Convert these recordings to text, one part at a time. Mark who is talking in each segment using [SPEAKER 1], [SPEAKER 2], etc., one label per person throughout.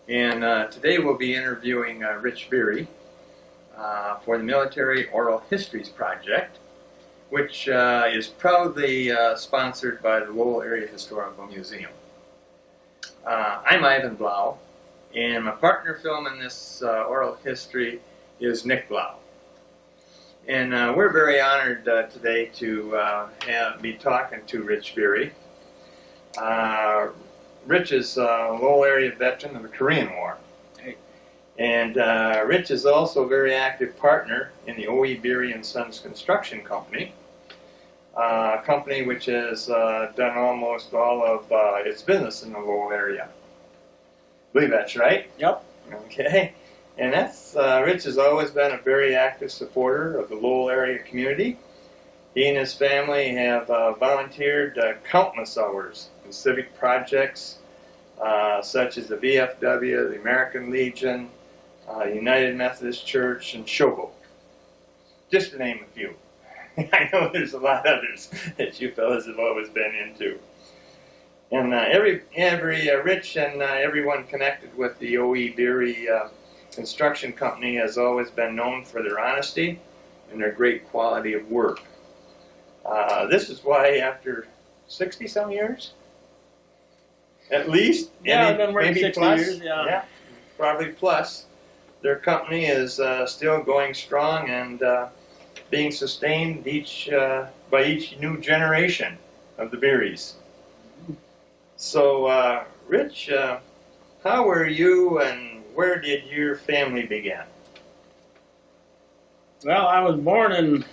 [SPEAKER 1] And today we'll be interviewing Rich Bieri for the Military Oral Histories Project, which is proudly sponsored by the Lowell Area Historical Museum. I'm Ivan Blau, and my partner filming this oral history is Nick Blau. And we're very honored today to be talking to Rich Bieri. Rich is a Lowell area veteran of the Korean War. And Rich is also a very active partner in the O.E. Bieri and Sons Construction Company, a company which has done almost all of its business in the Lowell area. I believe that's right?
[SPEAKER 2] Yep.
[SPEAKER 1] Okay. And that's Rich has always been a very active supporter of the Lowell area community. He and his family have volunteered countless hours in civic projects such as the VFW, the American Legion, United Methodist Church, and Shogo, just to name a few. I know there's a lot others that you fellas have always been into. And every Rich and everyone connected with the O.E. Bieri construction company has always been known for their honesty and their great quality of work. This is why after 60-some years, at least,
[SPEAKER 2] Yeah, I've been working
[SPEAKER 1] maybe
[SPEAKER 2] 60
[SPEAKER 1] plus,
[SPEAKER 2] years, yeah.
[SPEAKER 1] probably plus, their company is still going strong and being sustained by each new generation of the Bieris. So, Rich, how were you and where did your family begin?
[SPEAKER 2] Well, I was born in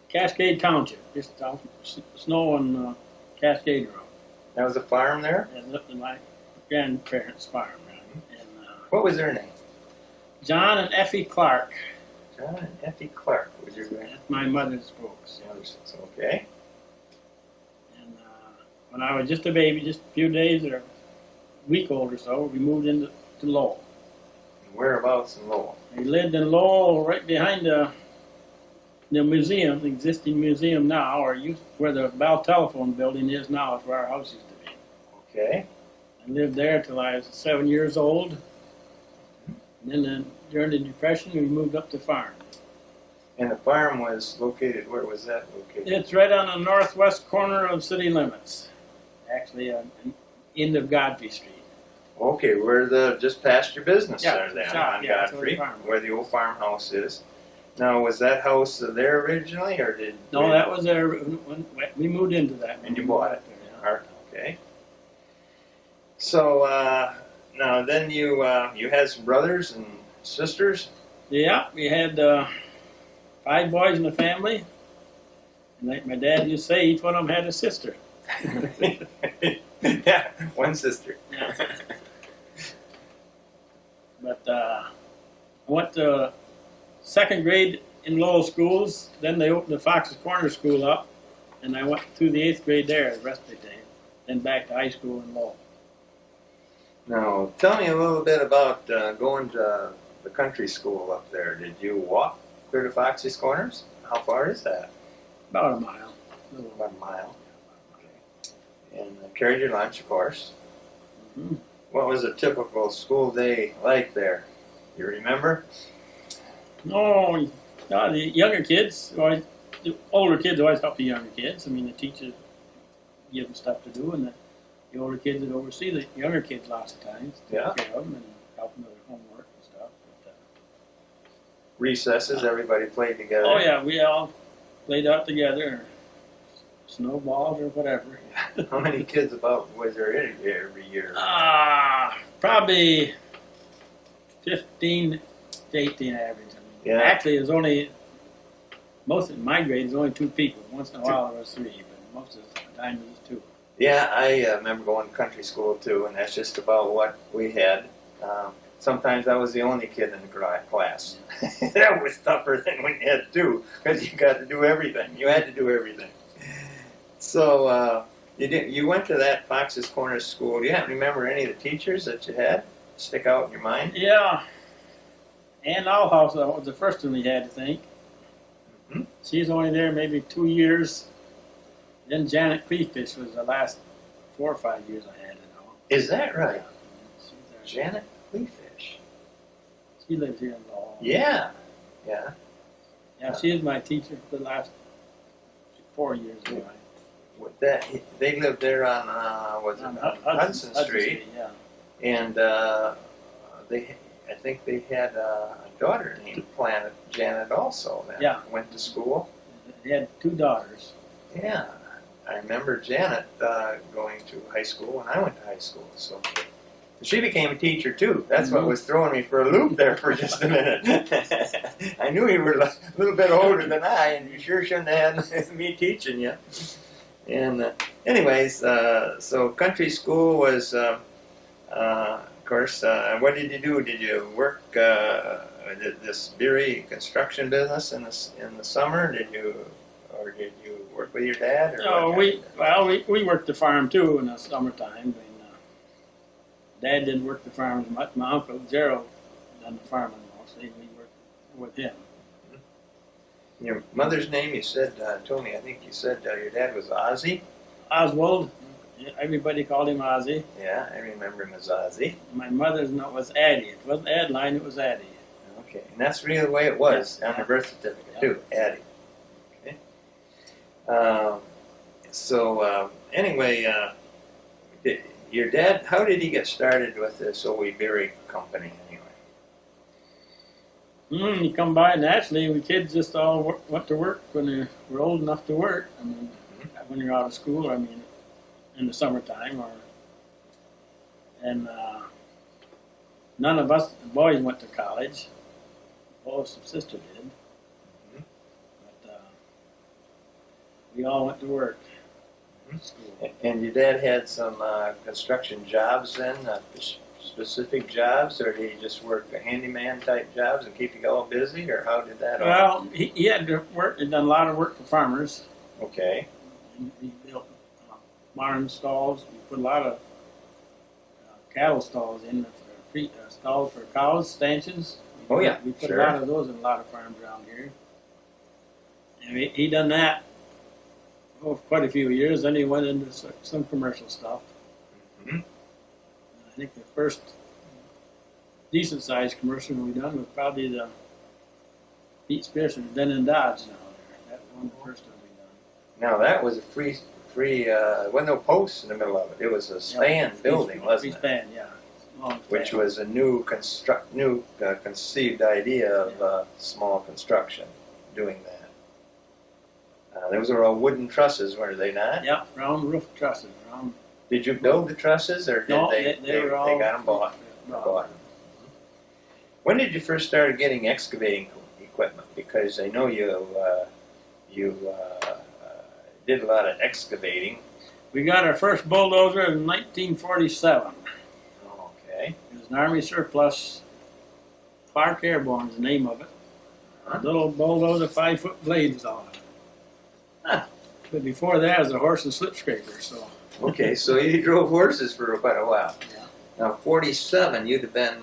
[SPEAKER 2] Cascade Township, just out Snow and Cascade Road.
[SPEAKER 1] That was a farm there?
[SPEAKER 2] And lived in my grandparents' farm. And,
[SPEAKER 1] What was their name?
[SPEAKER 2] John and Effie Clark.
[SPEAKER 1] John and Effie Clark was your grandmother.
[SPEAKER 2] That's my mother's folks.
[SPEAKER 1] Okay.
[SPEAKER 2] And when I was just a baby, just a few days or a week old or so, we moved into Lowell.
[SPEAKER 1] Whereabouts in Lowell?
[SPEAKER 2] We lived in Lowell, right behind the museum, the existing museum now, or where the Bell Telephone building is now, is where our house used to be.
[SPEAKER 1] Okay.
[SPEAKER 2] I lived there till I was 7 years old. And then during the Depression, we moved up to farm.
[SPEAKER 1] And the farm was located, where was that located?
[SPEAKER 2] It's right on the northwest corner of city limits, actually on the end of Godfrey Street.
[SPEAKER 1] Okay, where just past your business
[SPEAKER 2] Yeah,
[SPEAKER 1] there then,
[SPEAKER 2] shop,
[SPEAKER 1] on
[SPEAKER 2] yeah,
[SPEAKER 1] Godfrey,
[SPEAKER 2] farm.
[SPEAKER 1] where the old farmhouse is. Now, was that house there originally, or did...
[SPEAKER 2] No, that was there when we moved into that.
[SPEAKER 1] And you bought it?
[SPEAKER 2] Yeah.
[SPEAKER 1] Okay. So, now then you had some brothers and sisters?
[SPEAKER 2] Yeah, we had 5 boys in the family. And like my dad used to say, each one of them had a sister.
[SPEAKER 1] Yeah, one sister.
[SPEAKER 2] Yeah. But I went to 2nd grade in Lowell schools. Then they opened the Fox's Corner School up, and I went through the 8th grade there the rest of the day. Then back to high school in Lowell.
[SPEAKER 1] Now, tell me a little bit about going to the country school up there. Did you walk clear to Fox's Corners? How far is that?
[SPEAKER 2] About a mile.
[SPEAKER 1] About a mile. Okay. And carried your lunch, of course.
[SPEAKER 2] Mm-hmm.
[SPEAKER 1] What was a typical school day like there? You remember?
[SPEAKER 2] No, the younger kids, the older kids always help the younger kids. I mean, the teachers give them stuff to do, and the older kids would oversee the younger kids lots of times.
[SPEAKER 1] Yeah.
[SPEAKER 2] Take care of them and help them with their homework and stuff. But,
[SPEAKER 1] Recesses, everybody played together.
[SPEAKER 2] oh, yeah, we all played out together, or snowballs or whatever.
[SPEAKER 1] How many kids about was there every year?
[SPEAKER 2] Probably 15 to 18 average. I mean,
[SPEAKER 1] Yeah.
[SPEAKER 2] Actually, there's only, most of my grade, there's only 2 people. Once in a while there was 3, but most of the time it was 2.
[SPEAKER 1] Yeah, I remember going to country school too, and that's just about what we had. Sometimes I was the only kid in the class. That was tougher than when you had 2, because you got to do everything. You had to do everything. So you went to that Fox's Corner school. Do you happen to remember any of the teachers that you had stick out in your mind?
[SPEAKER 2] Yeah. Ann Allhouse was the first one we had, I think.
[SPEAKER 1] Mm-hmm.
[SPEAKER 2] She's only there maybe 2 years. Then Janet Creefish was the last 4 or 5 years I had it all.
[SPEAKER 1] Is that right?
[SPEAKER 2] She's there
[SPEAKER 1] Janet Cleefish.
[SPEAKER 2] She lives here in Lowell.
[SPEAKER 1] Yeah. Yeah.
[SPEAKER 2] Yeah, she is my teacher for the last 4 years anyway.
[SPEAKER 1] With that, they lived there on
[SPEAKER 2] On
[SPEAKER 1] Hudson Street,
[SPEAKER 2] yeah.
[SPEAKER 1] and I think they had a daughter named Planet Janet also. That
[SPEAKER 2] Yeah.
[SPEAKER 1] went to school.
[SPEAKER 2] They had 2 daughters.
[SPEAKER 1] Yeah, I remember Janet going to high school when I went to high school. So she became a teacher too. That's what was throwing me for a loop there for just a minute. I knew you were a little bit older than I, and you sure shouldn't have had me teaching you. And anyways, so country school was, of course, what did you do? Did you work this Bieri construction business in the summer? Did you work with your dad? Or
[SPEAKER 2] No, we worked the farm too in the summertime. And, Dad didn't work the farm as much. My uncle Gerald done the farming mostly. We worked with him.
[SPEAKER 1] Your mother's name, you said, told me, I think you said your dad was Ozzy?
[SPEAKER 2] Oswald. Everybody called him Ozzy.
[SPEAKER 1] Yeah, I remember him as Ozzy.
[SPEAKER 2] My mother's name was Addie. It wasn't Adeline, it was Addie.
[SPEAKER 1] Okay, and that's really the way it was on the birth certificate
[SPEAKER 2] Yeah.
[SPEAKER 1] too, Addie. Okay. Anyway, your dad, how did he get started with this OE Bieri company anyway?
[SPEAKER 2] He come by naturally. We kids just all went to work when they were old enough to work. I mean, when you're out of school, I mean, in the summertime, none of us boys went to college. Oldest sister did, but we all went to work. School.
[SPEAKER 1] And your dad had some construction jobs then, specific jobs, or did he just work the handyman type jobs and keep you all busy, or how did that all?
[SPEAKER 2] Well, he had to work. He done a lot of work for farmers.
[SPEAKER 1] Okay.
[SPEAKER 2] He built barn stalls. We put a lot of cattle stalls in, stalls for cows, stanchions.
[SPEAKER 1] Oh yeah,
[SPEAKER 2] We put
[SPEAKER 1] sure.
[SPEAKER 2] a lot of those in a lot of farms around here. And he done that for quite a few years. Then he went into some commercial stuff.
[SPEAKER 1] Mm-hmm.
[SPEAKER 2] I think the first decent sized commercial we done was probably the Pete Spearson, then in Dodge now. That was one of the first ones we done.
[SPEAKER 1] Now that was a free. Wasn't no posts in the middle of it. It was a span building, wasn't it?
[SPEAKER 2] Span, yeah. Long
[SPEAKER 1] Which
[SPEAKER 2] span.
[SPEAKER 1] was a new conceived idea of small construction, doing that. Those were all wooden trusses, were they not?
[SPEAKER 2] Yeah, round roof trusses. Round.
[SPEAKER 1] Did you build the trusses, or did
[SPEAKER 2] No,
[SPEAKER 1] they
[SPEAKER 2] were all.
[SPEAKER 1] they got them bought? Bought. When did you first start getting excavating equipment? Because I know you did a lot of excavating.
[SPEAKER 2] We got our first bulldozer in 1947.
[SPEAKER 1] Okay.
[SPEAKER 2] It was an Army surplus. Clark Airborne is the name of it.
[SPEAKER 1] Huh?
[SPEAKER 2] A little bulldozer, 5-foot blades on it.
[SPEAKER 1] Huh.
[SPEAKER 2] But before that, it was a horse and slip scraper. So
[SPEAKER 1] Okay, so you drove horses for quite a while.
[SPEAKER 2] yeah,
[SPEAKER 1] Now, 47, you'd have been,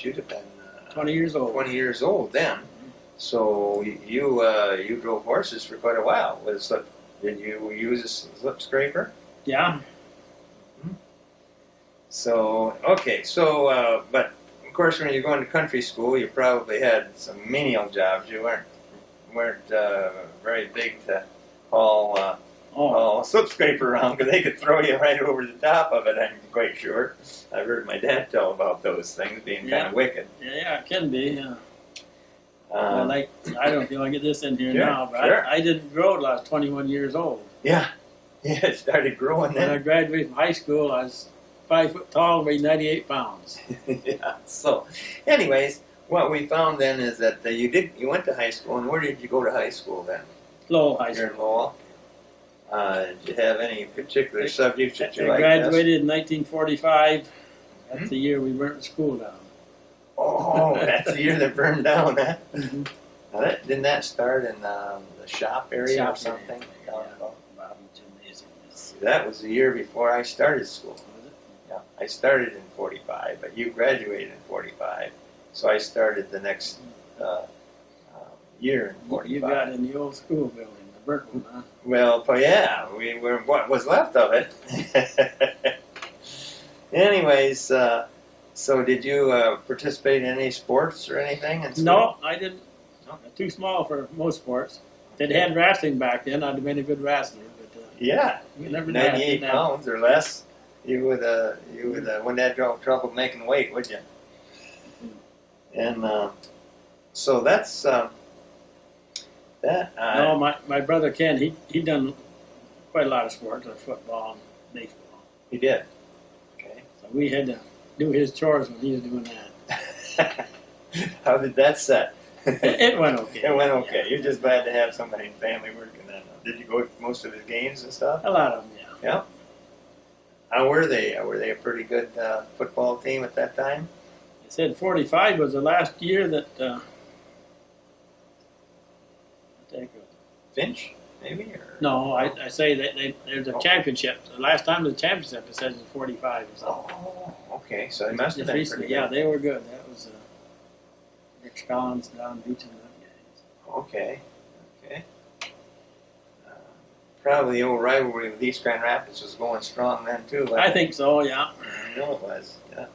[SPEAKER 1] you'd have been
[SPEAKER 2] 20 years old.
[SPEAKER 1] 20 years old then. So you drove horses for quite a while. Did you use a slip scraper?
[SPEAKER 2] Yeah.
[SPEAKER 1] So, okay, but of course when you're going to country school, you probably had some menial jobs. You weren't very big to haul a slip scraper around, because they could throw you right over the top of it, I'm quite sure. I've heard my dad tell about those things being kind of wicked.
[SPEAKER 2] Yeah, it can be. Yeah.
[SPEAKER 1] Um,
[SPEAKER 2] I don't know if you want to get this in here
[SPEAKER 1] Sure,
[SPEAKER 2] now, but
[SPEAKER 1] sure.
[SPEAKER 2] I didn't grow till I was 21 years old.
[SPEAKER 1] Yeah, it started growing
[SPEAKER 2] When I
[SPEAKER 1] then.
[SPEAKER 2] graduated from high school, I was 5 foot tall, weighed 98 pounds.
[SPEAKER 1] Yeah, so anyways, what we found then is that you went to high school, and where did you go to high school then?
[SPEAKER 2] Lowell High
[SPEAKER 1] Here
[SPEAKER 2] School.
[SPEAKER 1] in Lowell. Did you have any particular subjects that you
[SPEAKER 2] I
[SPEAKER 1] liked?
[SPEAKER 2] graduated in 1945. That's
[SPEAKER 1] Mhm.
[SPEAKER 2] the year we burnt the school down.
[SPEAKER 1] Oh, that's the year that burned down, huh?
[SPEAKER 2] Mm-hmm.
[SPEAKER 1] Now didn't that start in the shop area or
[SPEAKER 2] Shop
[SPEAKER 1] something?
[SPEAKER 2] area,
[SPEAKER 1] Down
[SPEAKER 2] yeah.
[SPEAKER 1] below?
[SPEAKER 2] Bobby Gymnasium.
[SPEAKER 1] See, that was the year before I started school.
[SPEAKER 2] Was it?
[SPEAKER 1] Yeah, I started in 45, but you graduated in 45, so I started the next year in 45.
[SPEAKER 2] You got in the old school building, the burnt one, huh?
[SPEAKER 1] Well, yeah, we were what was left of it. Anyways, so did you participate in any sports or anything? In school?
[SPEAKER 2] No, I didn't. No, I'm too small for most sports. If they had wrestling back then, I'd have been a good wrestler. But
[SPEAKER 1] Yeah,
[SPEAKER 2] we never
[SPEAKER 1] 98
[SPEAKER 2] did.
[SPEAKER 1] pounds or less. You would wouldn't have trouble making weight, would you? And so that's that.
[SPEAKER 2] No, my brother Ken, he done quite a lot of sports, like football and baseball.
[SPEAKER 1] He did. Okay.
[SPEAKER 2] So we had to do his chores when he was doing that.
[SPEAKER 1] How did that set?
[SPEAKER 2] It went okay.
[SPEAKER 1] It went okay.
[SPEAKER 2] Yeah.
[SPEAKER 1] You're just glad to have somebody in family working that. Did you go to most of his games and stuff?
[SPEAKER 2] A lot of them, yeah.
[SPEAKER 1] Yeah. How were they? Were they a pretty good football team at that time?
[SPEAKER 2] They said 45 was the last year that. I think it was.
[SPEAKER 1] Finch, maybe? Or?
[SPEAKER 2] No, I say that there's a championship. The last time the championship, it says it's 45 or something.
[SPEAKER 1] Oh, okay. So they must have
[SPEAKER 2] Just
[SPEAKER 1] been
[SPEAKER 2] recently,
[SPEAKER 1] pretty
[SPEAKER 2] yeah,
[SPEAKER 1] good.
[SPEAKER 2] they were good. That was Rick Collins down Beach and that games.
[SPEAKER 1] Okay. Okay. Probably the old rivalry with East Grand Rapids was going strong then too.
[SPEAKER 2] I think so, yeah.
[SPEAKER 1] I know it was. Yeah.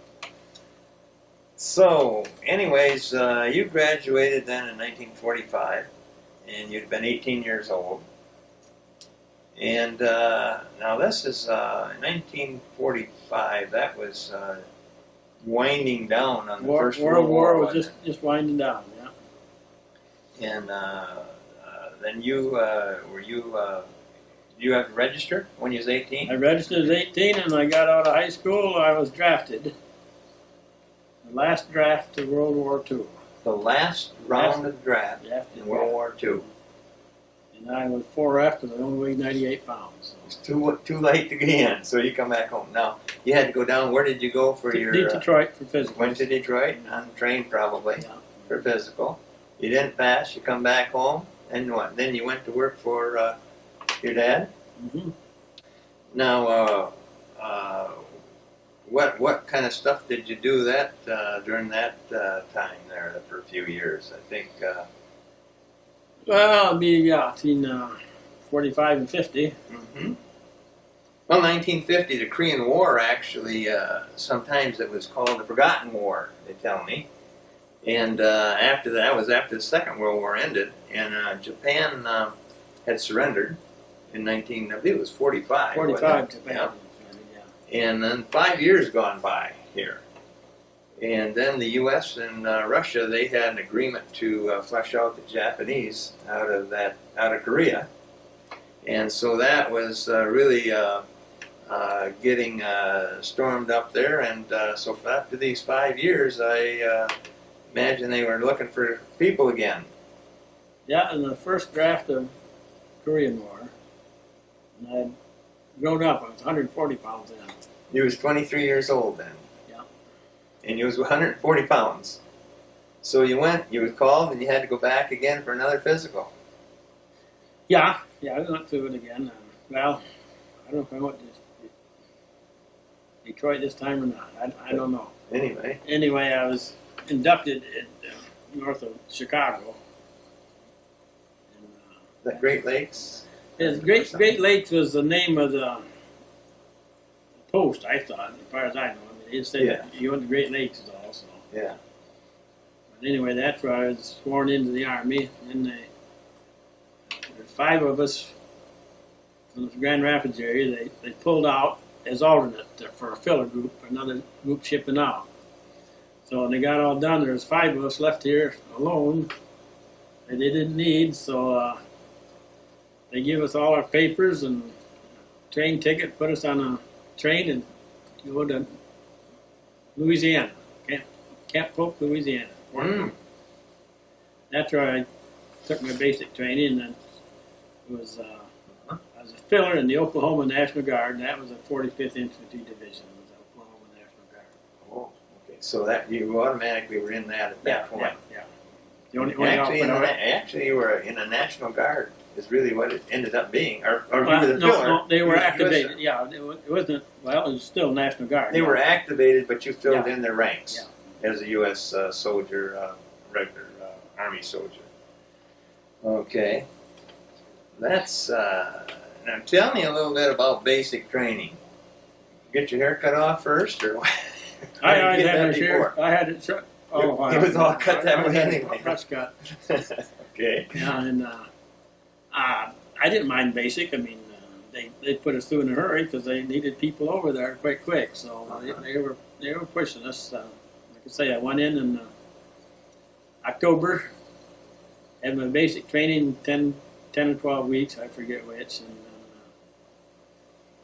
[SPEAKER 1] So, anyways, you graduated then in 1945, and you'd been 18 years old. And now this is 1945. That was winding down on the First
[SPEAKER 2] World War was
[SPEAKER 1] wasn't
[SPEAKER 2] just winding down, yeah.
[SPEAKER 1] it? And then you were you have to register when you was 18?
[SPEAKER 2] I registered at 18 and I got out of high school. I was drafted. The last draft of World War II.
[SPEAKER 1] The last round of the draft in World War II.
[SPEAKER 2] And I was 4F because I only weighed 98 pounds.
[SPEAKER 1] It's too late to get in, so you come back home. Now, you had to go down. Where did you go for your...
[SPEAKER 2] Detroit for physical.
[SPEAKER 1] Went to Detroit on the train probably
[SPEAKER 2] Yeah.
[SPEAKER 1] for physical. You didn't pass. You come back home. And what? Then you went to work for your dad?
[SPEAKER 2] Mm-hmm.
[SPEAKER 1] Now, what kind of stuff did you do during that time there for a few years? I think...
[SPEAKER 2] Well, it'd be between 45 and 50.
[SPEAKER 1] Mm-hmm. Well, 1950, the Korean War actually, sometimes it was called the Forgotten War, they tell me. And after that was after the Second World War ended, and Japan had surrendered in I believe it was 45.
[SPEAKER 2] 45 to Japan.
[SPEAKER 1] Yeah. And then 5 years gone by here. And then the U.S. and Russia, they had an agreement to flush out the Japanese out of Korea. And so that was really getting stormed up there. And so after these 5 years, I imagine they were looking for people again.
[SPEAKER 2] Yeah, in the first draft of Korean War, and I'd grown up. I was 140 pounds then.
[SPEAKER 1] You was 23 years old then.
[SPEAKER 2] Yeah.
[SPEAKER 1] And you was 140 pounds. So you went, you was called, and you had to go back again for another physical.
[SPEAKER 2] Yeah, I went through it again. Well, I don't know if I went to Detroit this time or not. I don't know.
[SPEAKER 1] Anyway,
[SPEAKER 2] I was inducted at north of Chicago. And,
[SPEAKER 1] the Great Lakes.
[SPEAKER 2] Great Lakes was the name of the post, I thought, as far as I know. I mean, they said you went to Great Lakes also.
[SPEAKER 1] Yeah.
[SPEAKER 2] But anyway, that's where I was sworn into the Army. And then there's 5 of us from the Grand Rapids area. They pulled out as alternate for a filler group, another group shipping out. So when they got all done, there was 5 of us left here alone that they didn't need. So they gave us all our papers and train ticket, put us on a train and go to Louisiana, Camp Polk, Louisiana. That's where I took my basic training, and then it was I was a filler in the Oklahoma National Guard, and that was the 45th Infantry Division. It was the Oklahoma National Guard.
[SPEAKER 1] Oh, okay. So that you automatically were in that at that point.
[SPEAKER 2] Yeah. The only
[SPEAKER 1] actually, you were in a National Guard. Is really what it ended up being, or you were the filler.
[SPEAKER 2] No, they were activated. Yeah, it wasn't. Well, it was still National Guard.
[SPEAKER 1] They were activated, but you filled in their ranks as a U.S. soldier, regular Army soldier. Okay, that's now. Tell me a little bit about basic training. get your hair cut off first, or what?
[SPEAKER 2] I
[SPEAKER 1] Or
[SPEAKER 2] always
[SPEAKER 1] you
[SPEAKER 2] had
[SPEAKER 1] get
[SPEAKER 2] my
[SPEAKER 1] that
[SPEAKER 2] hair.
[SPEAKER 1] before?
[SPEAKER 2] I had it shut all the while.
[SPEAKER 1] It was all cut that
[SPEAKER 2] I
[SPEAKER 1] way
[SPEAKER 2] had it
[SPEAKER 1] anyway.
[SPEAKER 2] Brush cut.
[SPEAKER 1] Okay.
[SPEAKER 2] Yeah, and I didn't mind basic. I mean, they put us through in a hurry because they needed people over there quite quick. So they were pushing us. Like I say, I went in October, had my basic training 10 or 12 weeks, I forget which, and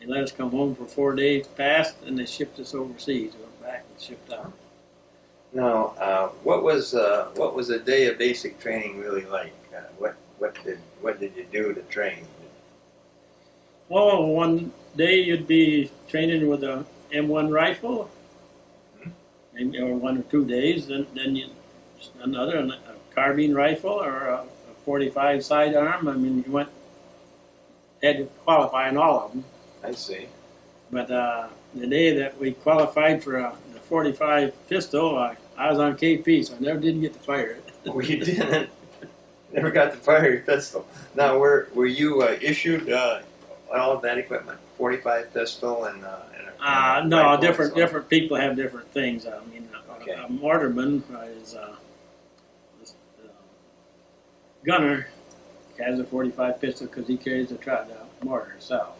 [SPEAKER 2] they let us come home for 4 days past, and they shipped us overseas. We went back and shipped out.
[SPEAKER 1] Now, what was a day of basic training really like? What did you do to train?
[SPEAKER 2] Well, one day you'd be training with a M1 rifle, maybe, or 1 or 2 days. Then you another a carbine rifle or a 45 sidearm. I mean, you had to qualify in all of them.
[SPEAKER 1] I see.
[SPEAKER 2] But the day that we qualified for the 45 pistol, I was on KP, so I never did get to fire it.
[SPEAKER 1] Oh, you didn't. Never got to fire your pistol. Now, were you issued all of that equipment? 45 pistol and a
[SPEAKER 2] No,
[SPEAKER 1] rifle and so on?
[SPEAKER 2] different people have different things. I mean,
[SPEAKER 1] Okay.
[SPEAKER 2] a mortarman is gunner has a 45 pistol because he carries the mortar itself,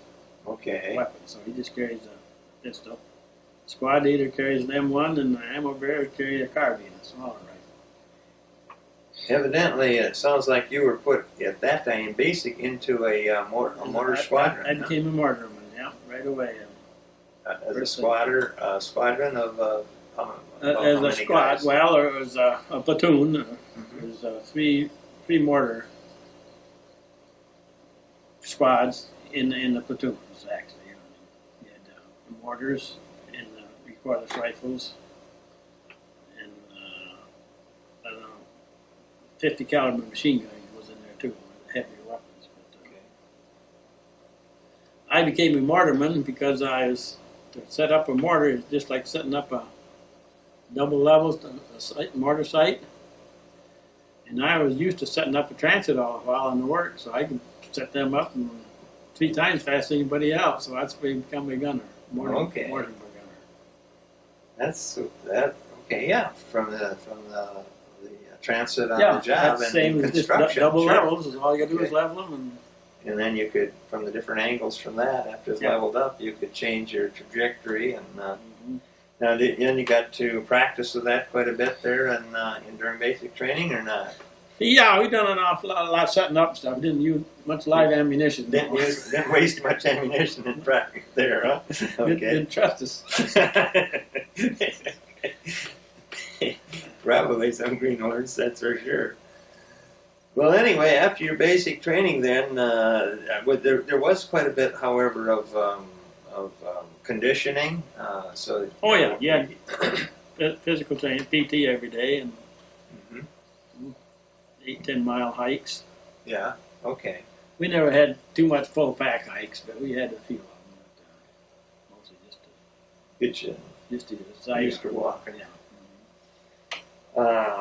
[SPEAKER 1] Okay.
[SPEAKER 2] weapon. So he just carries a pistol. Squad leader carries an M1, and the ammo bearer carries a carbine, a smaller rifle.
[SPEAKER 1] Evidently, it sounds like you were put at that time basic into a mortar squadron.
[SPEAKER 2] I became a mortarman, yeah, right away.
[SPEAKER 1] As a squadron of how
[SPEAKER 2] As a
[SPEAKER 1] many
[SPEAKER 2] squad,
[SPEAKER 1] guys?
[SPEAKER 2] well, it was a platoon.
[SPEAKER 1] Mhm.
[SPEAKER 2] There was three mortar squads in the platoons, actually. You had the mortars and the recoilless rifles, and I don't know, 50 caliber machine gun was in there too, heavier weapons. But,
[SPEAKER 1] Okay.
[SPEAKER 2] I became a mortarman because to set up a mortar is just like setting up a double levels mortar site. And I was used to setting up a transit all the while in the work, so I could set them up 3 times faster than anybody else. So that's where you become a gunner,
[SPEAKER 1] Okay.
[SPEAKER 2] mortar gunner.
[SPEAKER 1] That's that. Okay, yeah, from the transit on
[SPEAKER 2] Yeah,
[SPEAKER 1] the job
[SPEAKER 2] that's
[SPEAKER 1] and
[SPEAKER 2] same as just
[SPEAKER 1] construction.
[SPEAKER 2] double
[SPEAKER 1] sure.
[SPEAKER 2] levels. Is all you got to do is
[SPEAKER 1] Okay.
[SPEAKER 2] level them.
[SPEAKER 1] And then you could, from the different angles from that, after it's
[SPEAKER 2] Yeah.
[SPEAKER 1] leveled up, you could change your trajectory. And
[SPEAKER 2] And
[SPEAKER 1] now, then you got to practice with that quite a bit there, and during basic training, or not?
[SPEAKER 2] yeah, we done an awful lot of setting up stuff. Didn't use much live ammunition.
[SPEAKER 1] Didn't waste much ammunition in practice there, huh? Okay.
[SPEAKER 2] Didn't trust us.
[SPEAKER 1] Probably some greenhorns, that's for sure. Well, anyway, after your basic training, then there was quite a bit, however, of conditioning. So.
[SPEAKER 2] Oh yeah. Physical training, PT every day, and
[SPEAKER 1] Mhm.
[SPEAKER 2] 8-10 mile hikes.
[SPEAKER 1] Yeah. Okay.
[SPEAKER 2] We never had too much full pack hikes, but we had a few of them. But, mostly
[SPEAKER 1] Get you
[SPEAKER 2] just to decide
[SPEAKER 1] used to walking.
[SPEAKER 2] Yeah.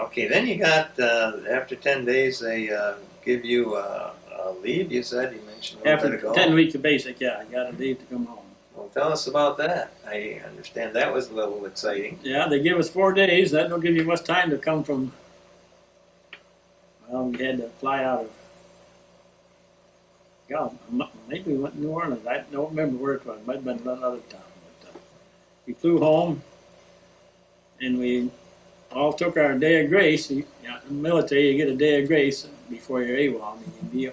[SPEAKER 1] Okay, then you got after 10 days they give you a leave. You said you mentioned a little bit
[SPEAKER 2] After
[SPEAKER 1] ago.
[SPEAKER 2] 10 weeks of basic, yeah, I got to leave to come home.
[SPEAKER 1] Well, tell us about that. I understand that was a little exciting.
[SPEAKER 2] Yeah, they give us 4 days. That don't give you much time to come from. Well, we had to fly out of. God, maybe we went to New Orleans. I don't remember where it was. It might have been another town. But, we flew home, and we all took our day of grace. In the military, you get a day of grace before your AWOL. I mean, you be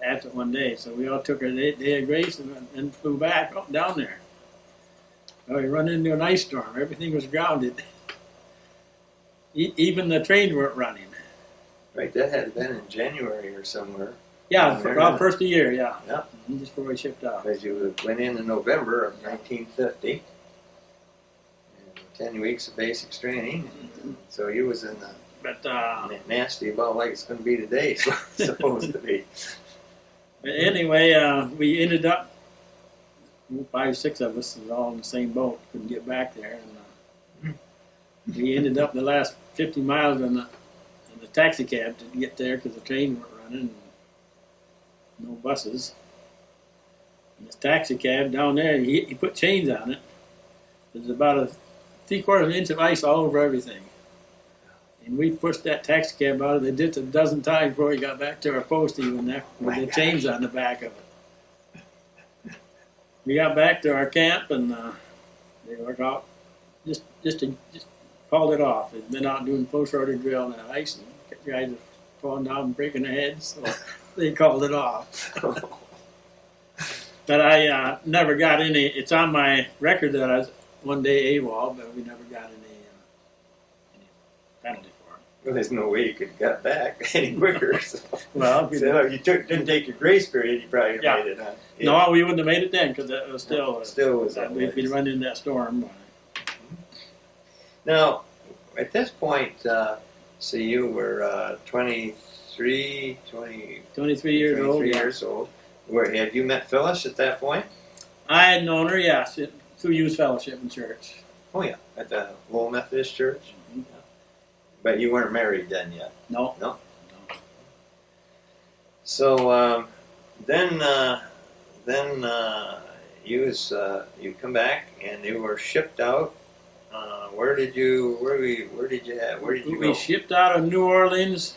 [SPEAKER 2] after 1 day. So we all took our day of grace and flew back down there. Well, we run into an ice storm. Everything was grounded. Even the trains weren't running.
[SPEAKER 1] Right, that had been in January or somewhere.
[SPEAKER 2] Yeah,
[SPEAKER 1] Yeah.
[SPEAKER 2] First of the year, yeah.
[SPEAKER 1] Yeah.
[SPEAKER 2] Just before we shipped out.
[SPEAKER 1] Because you went in November of 1950. And 10 weeks of basic training. So you was in the
[SPEAKER 2] But
[SPEAKER 1] nasty about like it's going to be today, so it's supposed to be.
[SPEAKER 2] anyway, we ended up 5, 6 of us was all in the same boat. Couldn't get back there, and we ended up the last 50 miles in the taxi cab to get there because the train weren't running, and no buses. And this taxi cab down there, he put chains on it. There's about a 3/4 of an inch of ice all over everything. And we pushed that taxi cab out of the ditch a dozen times before we got back to our post even there with the chains on the back of it. We got back to our camp and they were out just called it off. They'd been out doing post order drill on that ice and guys were falling down and breaking their heads, so they called it off. But I never got any. It's on my record that I was one day AWOL, but we never got any penalty for it.
[SPEAKER 1] Well, there's no way you could get back any quicker. So.
[SPEAKER 2] Well,
[SPEAKER 1] So if you didn't take your grace period, you probably would have made it. Huh?
[SPEAKER 2] No, we wouldn't have made it then because it was still
[SPEAKER 1] was
[SPEAKER 2] we'd been running that storm.
[SPEAKER 1] Now, at this point, so you were 23
[SPEAKER 2] years old.
[SPEAKER 1] 23
[SPEAKER 2] Yeah.
[SPEAKER 1] years old. Where had you met Phyllis at that point?
[SPEAKER 2] I had known her, yes, through youth fellowship in church.
[SPEAKER 1] Oh yeah, at the Lowell Methodist Church.
[SPEAKER 2] Mhm.
[SPEAKER 1] But you weren't married then yet.
[SPEAKER 2] No.
[SPEAKER 1] So then you come back and you were shipped out. Where did you go?
[SPEAKER 2] We shipped out of New Orleans,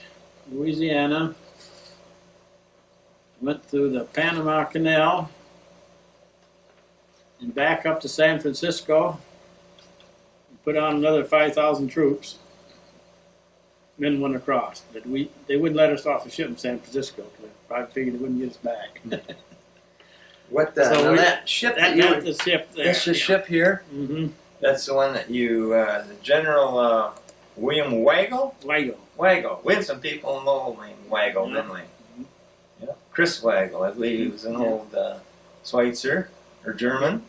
[SPEAKER 2] Louisiana. Went through the Panama Canal and back up to San Francisco. Put on another 5,000 troops. Then went across, but they wouldn't let us off the ship in San Francisco because they probably figured they wouldn't get us back.
[SPEAKER 1] What
[SPEAKER 2] So
[SPEAKER 1] that ship that you
[SPEAKER 2] That's the ship there.
[SPEAKER 1] That's your ship here.
[SPEAKER 2] Mm-hmm.
[SPEAKER 1] That's the one that you, the General William Waggle.
[SPEAKER 2] Waggle.
[SPEAKER 1] We had some people in Lowell named Waggle,
[SPEAKER 2] Yeah.
[SPEAKER 1] didn't we? Yeah. Chris Waggle, I believe he was an old Schweitzer or German.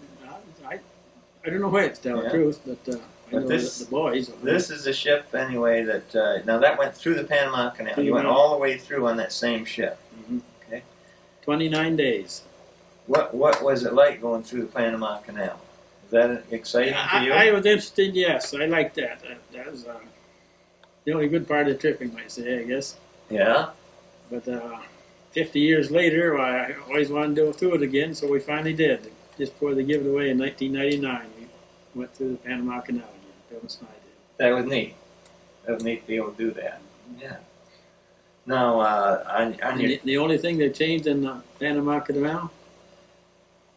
[SPEAKER 2] I don't know where to tell the truth, but I know
[SPEAKER 1] this-
[SPEAKER 2] the boys.
[SPEAKER 1] This is a ship anyway that now that went through the Panama Canal. You went all the way through on that same ship.
[SPEAKER 2] Mhm.
[SPEAKER 1] Okay.
[SPEAKER 2] 29 days.
[SPEAKER 1] What was it like going through the Panama Canal? Was that exciting for you?
[SPEAKER 2] I was interested, yes. I liked that. That was the only good part of the trip, you might say, I guess.
[SPEAKER 1] Yeah.
[SPEAKER 2] But 50 years later, I always wanted to go through it again, so we finally did. Just before they give it away in 1999, we went through the Panama Canal again. Phyllis and I did.
[SPEAKER 1] That was neat. That was neat to be able to do that. Yeah. Now, on your
[SPEAKER 2] The only thing they changed in the Panama Canal,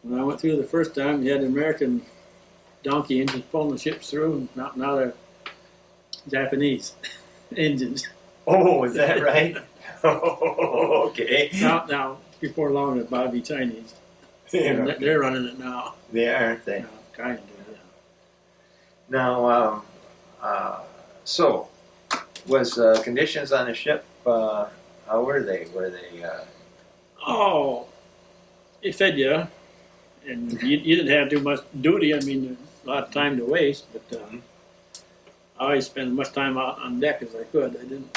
[SPEAKER 2] when I went through the first time, you had American donkey engines pulling the ships through, and now they're Japanese engines.
[SPEAKER 1] oh, is that right? Okay.
[SPEAKER 2] Now, before long, they'll probably be Chinese.
[SPEAKER 1] Yeah.
[SPEAKER 2] They're running it now.
[SPEAKER 1] They are, aren't they?
[SPEAKER 2] Kind of, yeah.
[SPEAKER 1] Now, so was conditions on the ship? How were they? Were they?
[SPEAKER 2] Oh, it fed you, and you didn't have too much duty. I mean, there's a lot of time to waste, but I always spent as much time out on deck as I could. I didn't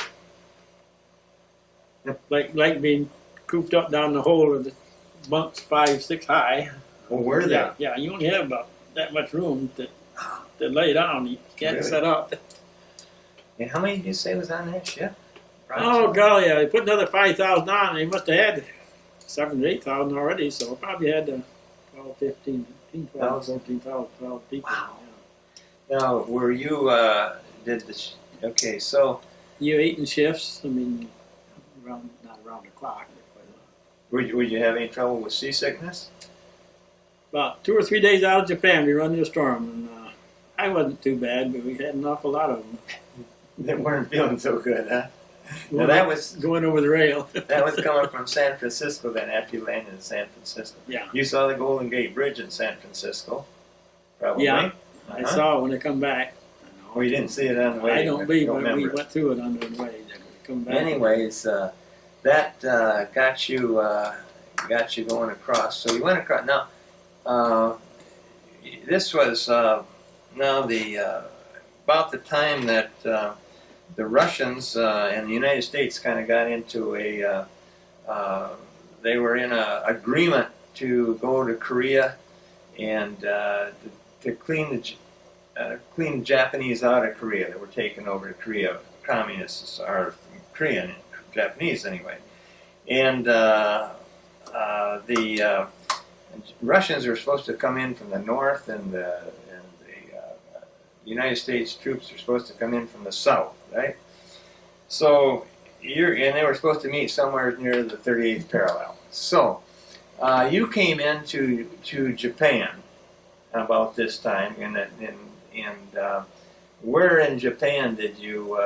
[SPEAKER 2] like being cooped up down the hole of the bunks 5, 6 high.
[SPEAKER 1] Well, were they?
[SPEAKER 2] Yeah. You only have about that much room to lay down. You can't
[SPEAKER 1] Really?
[SPEAKER 2] set up.
[SPEAKER 1] And how many did you say was on that ship?
[SPEAKER 2] Oh golly, I put another 5,000 on. They must have had 7,000 or 8,000 already, so probably had 12, 15, 12, 14,000, 12 people.
[SPEAKER 1] Wow.
[SPEAKER 2] Yeah.
[SPEAKER 1] Now, were you? Okay, so
[SPEAKER 2] You ate in shifts. I mean, not around the clock. But,
[SPEAKER 1] would you have any trouble with seasickness?
[SPEAKER 2] about 2 or 3 days out of Japan, we run into a storm, and I wasn't too bad, but we had an awful lot of them.
[SPEAKER 1] They weren't feeling so good, huh? Now that was
[SPEAKER 2] going over the rail.
[SPEAKER 1] that was coming from San Francisco. Then after you landed in San Francisco,
[SPEAKER 2] Yeah.
[SPEAKER 1] you saw the Golden Gate Bridge in San Francisco, probably.
[SPEAKER 2] Yeah, I saw it when they come back.
[SPEAKER 1] Oh, you didn't see it on the way.
[SPEAKER 2] I don't believe
[SPEAKER 1] you
[SPEAKER 2] we
[SPEAKER 1] remember it.
[SPEAKER 2] went through it on the way. They come back.
[SPEAKER 1] Anyways, that got you going across. So you went across. Now, this was now the about the time that the Russians and the United States kind of got into they were in a agreement to go to Korea and to clean the Japanese out of Korea that were taken over to Korea. Communists are Korean, Japanese anyway, and the Russians were supposed to come in from the north, and the United States troops are supposed to come in from the south, right? So and they were supposed to meet somewhere near the 38th parallel. So you came into Japan about this time, and where in Japan did you?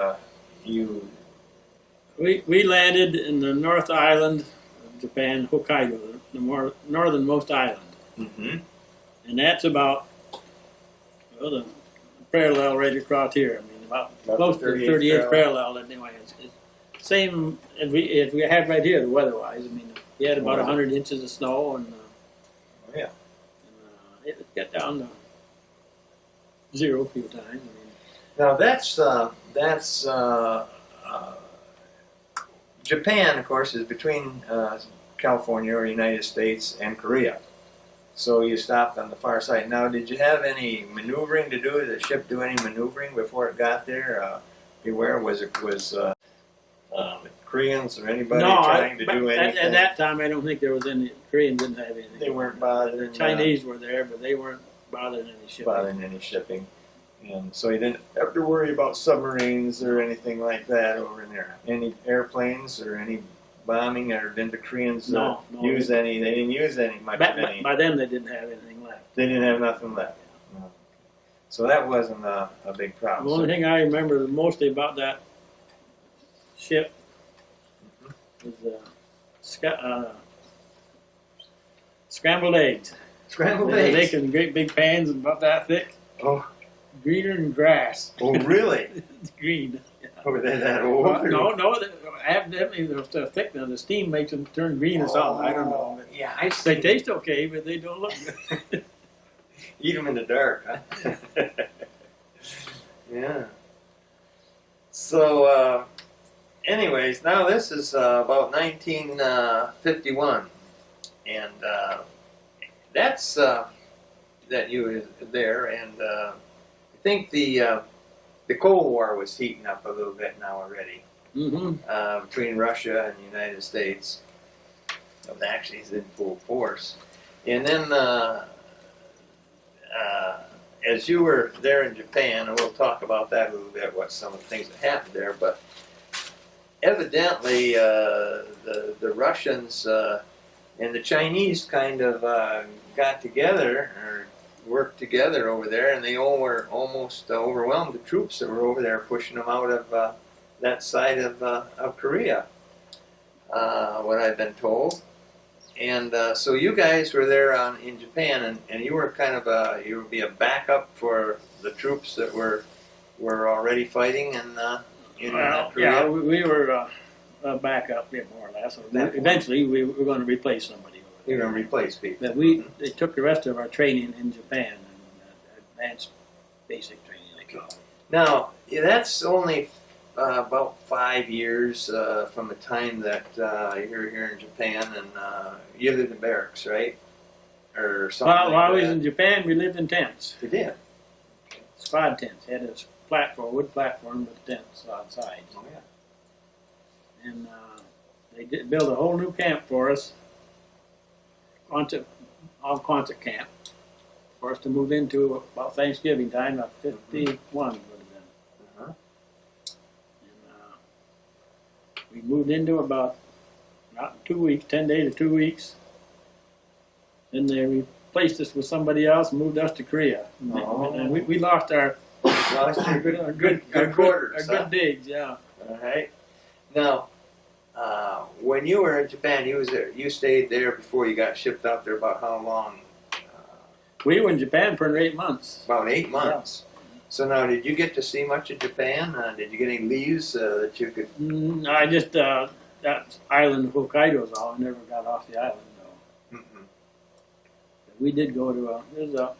[SPEAKER 2] We landed in the North Island of Japan, Hokkaido, the more northernmost island,
[SPEAKER 1] Mm-hmm.
[SPEAKER 2] and that's about the parallel right across here. I mean, about close to the 38th parallel. Anyway, it's same as we have right here, weather-wise. I mean, we had about 100 inches of snow, and
[SPEAKER 1] Yeah.
[SPEAKER 2] It got down to zero a few times. I mean,
[SPEAKER 1] Now that's Japan, of course, is between California or United States and Korea. So you stopped on the far side. Now, did you have any maneuvering to do? Did the ship do any maneuvering before it got there? Beware, was Koreans or anybody trying to do anything?
[SPEAKER 2] At that time, I don't think there was any. Koreans didn't have anything.
[SPEAKER 1] They weren't bothering.
[SPEAKER 2] The Chinese were there, but they weren't bothering any shipping.
[SPEAKER 1] And so you didn't have to worry about submarines or anything like that over in there. Any airplanes or any bombing, or didn't the Koreans use any? They didn't use any much of any.
[SPEAKER 2] By then, they didn't have anything left.
[SPEAKER 1] They didn't have nothing left. No. So that wasn't a big problem.
[SPEAKER 2] The only thing I remember mostly about that ship was scrambled eggs.
[SPEAKER 1] Scrambled
[SPEAKER 2] They
[SPEAKER 1] eggs.
[SPEAKER 2] were making great big pans about that thick.
[SPEAKER 1] Oh.
[SPEAKER 2] Greener than grass.
[SPEAKER 1] Oh, really?
[SPEAKER 2] It's green.
[SPEAKER 1] Were they that old?
[SPEAKER 2] No, evidently they're so thick now. The steam makes them turn green or something. I don't know.
[SPEAKER 1] Yeah, I
[SPEAKER 2] They taste okay, but they don't look good.
[SPEAKER 1] Eat them in the dark, huh? Yeah. So, anyways, now this is about 1951, and that's that you were there, and I think the Cold War was heating up a little bit now already.
[SPEAKER 2] Mm-hmm.
[SPEAKER 1] Between Russia and the United States. Actually, it's in full force. And then, as you were there in Japan, and we'll talk about that a little bit, what some of the things that happened there, but evidently the Russians and the Chinese kind of got together, or worked together over there, and they all were almost overwhelmed the troops that were over there, pushing them out of that side of Korea, what I've been told. And so you guys were there in Japan, and you were kind of you would be a backup for the troops that were already fighting in Korea.
[SPEAKER 2] Yeah, we were a backup, more or less. Eventually, we were going to replace somebody.
[SPEAKER 1] You're going to replace people.
[SPEAKER 2] But they took the rest of our training in Japan, and advanced basic training, they call it.
[SPEAKER 1] Now, that's only about 5 years from the time that you're here in Japan, and you lived in barracks, right? Or something like that.
[SPEAKER 2] While I was in Japan, we lived in tents.
[SPEAKER 1] You did?
[SPEAKER 2] It's 5 tents. Had a wood platform with tents outside.
[SPEAKER 1] Oh, yeah.
[SPEAKER 2] And they did build a whole new camp for us, Quonset camp, for us to move into about Thanksgiving time, about 51 would have been.
[SPEAKER 1] Uh-huh.
[SPEAKER 2] And we moved into about 2 weeks, 10 days or 2 weeks. Then they replaced us with somebody else and moved us to Korea. And we lost our
[SPEAKER 1] good quarters.
[SPEAKER 2] Our good digs, yeah.
[SPEAKER 1] All right. Now, when you were in Japan, you stayed there before you got shipped out there. About how long?
[SPEAKER 2] We were in Japan for 8 months.
[SPEAKER 1] About 8 months. Yeah. So now, did you get to see much of Japan? Did you get any leaves that you could?
[SPEAKER 2] I just that island of Hokkaido is all. I never got off the island though.
[SPEAKER 1] Mm-hmm.
[SPEAKER 2] We did go to there's a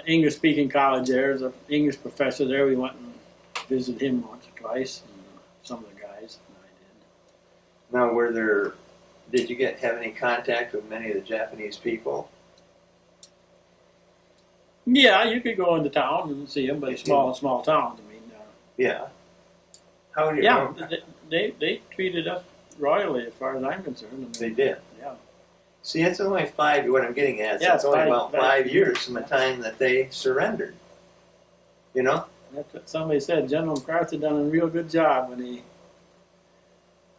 [SPEAKER 2] English-speaking college there. There's an English professor there. We went and visited him once or twice. And some of the guys, and I did.
[SPEAKER 1] Now, did you have any contact with many of the Japanese people?
[SPEAKER 2] Yeah, you could go into town and see them, but small towns. I mean.
[SPEAKER 1] Yeah. How do you?
[SPEAKER 2] Yeah, they treated us royally as far as I'm concerned. I mean,
[SPEAKER 1] they did.
[SPEAKER 2] Yeah.
[SPEAKER 1] See, it's only 5. What I'm getting at is
[SPEAKER 2] Yeah,
[SPEAKER 1] it's only about 5 years from the time that they surrendered. you know?
[SPEAKER 2] That's what somebody said. General MacArthur done a real good job when he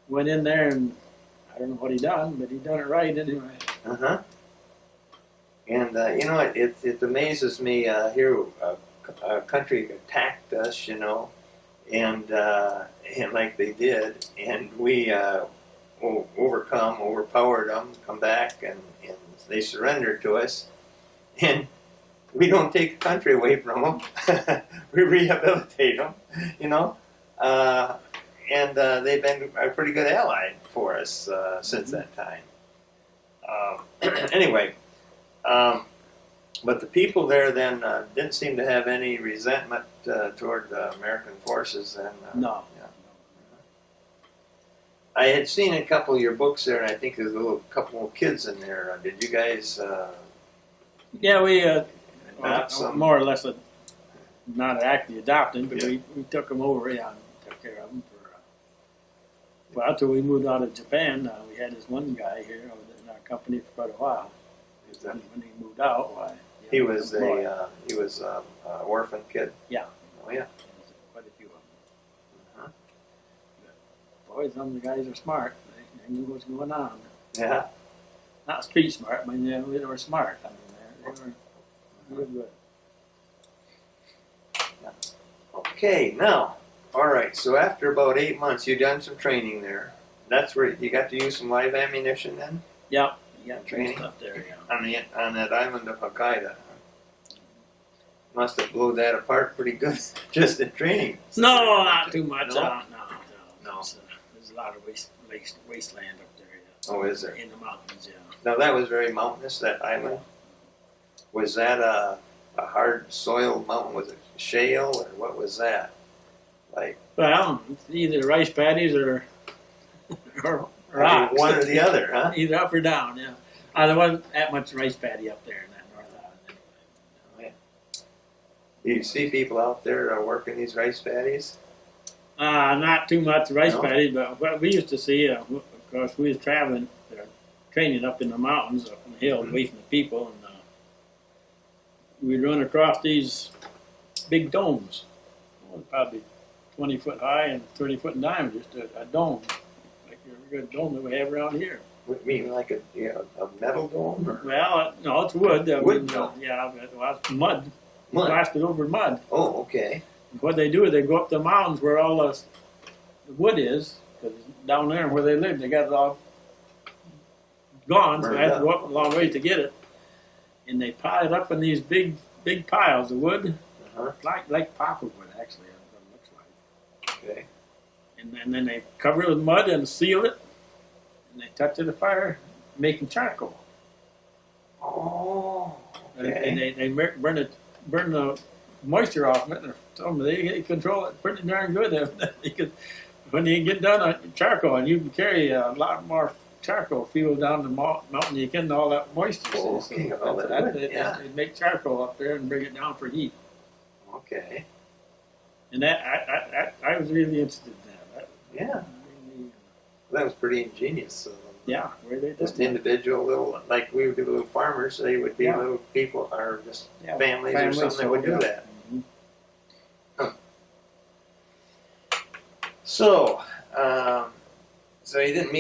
[SPEAKER 2] went in there, and I don't know what he done, but he done it right anyway.
[SPEAKER 1] Uh-huh. And, you know, it amazes me here, a country attacked us, you know, and like they did, and we overpowered them, come back, and they surrendered to us, and we don't take the country away from them. We rehabilitate them, you know, and they've been a pretty good ally for us since that time. Anyway, but the people there then didn't seem to have any resentment toward American forces. And
[SPEAKER 2] No.
[SPEAKER 1] yeah. I had seen a couple of your books there, and I think there's a couple of kids in there. Did you guys?
[SPEAKER 2] Yeah, we
[SPEAKER 1] Adopt some?
[SPEAKER 2] more or less not actually adopted, but
[SPEAKER 1] Yeah.
[SPEAKER 2] we took them over, and took care of them for well, till we moved out of Japan. We had this one guy here in our company for quite a while. When he moved out, why?
[SPEAKER 1] He was a orphan kid.
[SPEAKER 2] Yeah.
[SPEAKER 1] Oh yeah.
[SPEAKER 2] Quite a few of them.
[SPEAKER 1] Uh-huh.
[SPEAKER 2] Boy, some of the guys are smart. They knew what's going on.
[SPEAKER 1] Yeah.
[SPEAKER 2] Not street smart, but they were smart. I mean, they were real good.
[SPEAKER 1] Okay, now, all right. So after about 8 months, you done some training there. That's where you got to use some live ammunition then
[SPEAKER 2] Yeah, you got
[SPEAKER 1] Training?
[SPEAKER 2] training up there. Yeah.
[SPEAKER 1] on that island of Hokkaido. Must have blew that apart pretty good just in training.
[SPEAKER 2] No, not too much.
[SPEAKER 1] No?
[SPEAKER 2] No.
[SPEAKER 1] No.
[SPEAKER 2] There's a lot of wasteland up there. Yeah.
[SPEAKER 1] Oh, is there?
[SPEAKER 2] In the mountains, yeah.
[SPEAKER 1] Now that was very mountainous. That island. Was that a hard soil mountain? Was it shale or what was that? Like
[SPEAKER 2] Well, it's either rice paddies or rocks.
[SPEAKER 1] one or the other, huh?
[SPEAKER 2] Either up or down, yeah. There wasn't that much rice paddy up there in that North Island. Anyway.
[SPEAKER 1] You see people out there working these rice paddies?
[SPEAKER 2] Not too much rice
[SPEAKER 1] No?
[SPEAKER 2] paddies, but what we used to see, of course, we was traveling, training up in the mountains, up in the hills, away from the people, and we'd run across these big domes, probably 20 foot high and 30 foot in diameter, just a dome, like a regular dome that we have around here.
[SPEAKER 1] What, you mean like a metal dome or
[SPEAKER 2] Well, no, it's wood.
[SPEAKER 1] Wood dome?
[SPEAKER 2] Yeah, but it's mud,
[SPEAKER 1] mud?
[SPEAKER 2] blasted over mud.
[SPEAKER 1] Oh, okay.
[SPEAKER 2] What they do is they go up the mountains where all the wood is, because down there where they live, they got it all gone, so
[SPEAKER 1] Burned
[SPEAKER 2] they have to
[SPEAKER 1] up.
[SPEAKER 2] go up a long way to get it. And they pile it up in these big piles of wood,
[SPEAKER 1] Uh-huh.
[SPEAKER 2] like poplar wood, actually, that's what it looks like.
[SPEAKER 1] Okay.
[SPEAKER 2] And then they cover it with mud and seal it, and they touch it to fire, making charcoal.
[SPEAKER 1] Oh,
[SPEAKER 2] And
[SPEAKER 1] okay.
[SPEAKER 2] they burn the moisture off of it, and told me they control it pretty darn good. Because when you get done on charcoal, and you can carry a lot more charcoal fuel down the mountain, you can all that moisture.
[SPEAKER 1] Oh,
[SPEAKER 2] So
[SPEAKER 1] okay, all that wood, yeah.
[SPEAKER 2] they make charcoal up there and bring it down for heat.
[SPEAKER 1] Okay.
[SPEAKER 2] And that I was really interested in that.
[SPEAKER 1] Yeah.
[SPEAKER 2] Really,
[SPEAKER 1] That was pretty ingenious.
[SPEAKER 2] yeah, where they
[SPEAKER 1] Just
[SPEAKER 2] did that.
[SPEAKER 1] individual little, like we would be little farmers, they would be
[SPEAKER 2] Yeah.
[SPEAKER 1] little people, or just
[SPEAKER 2] Yeah,
[SPEAKER 1] families or something that would do
[SPEAKER 2] yeah.
[SPEAKER 1] that.
[SPEAKER 2] Mhm.
[SPEAKER 1] So, so you didn't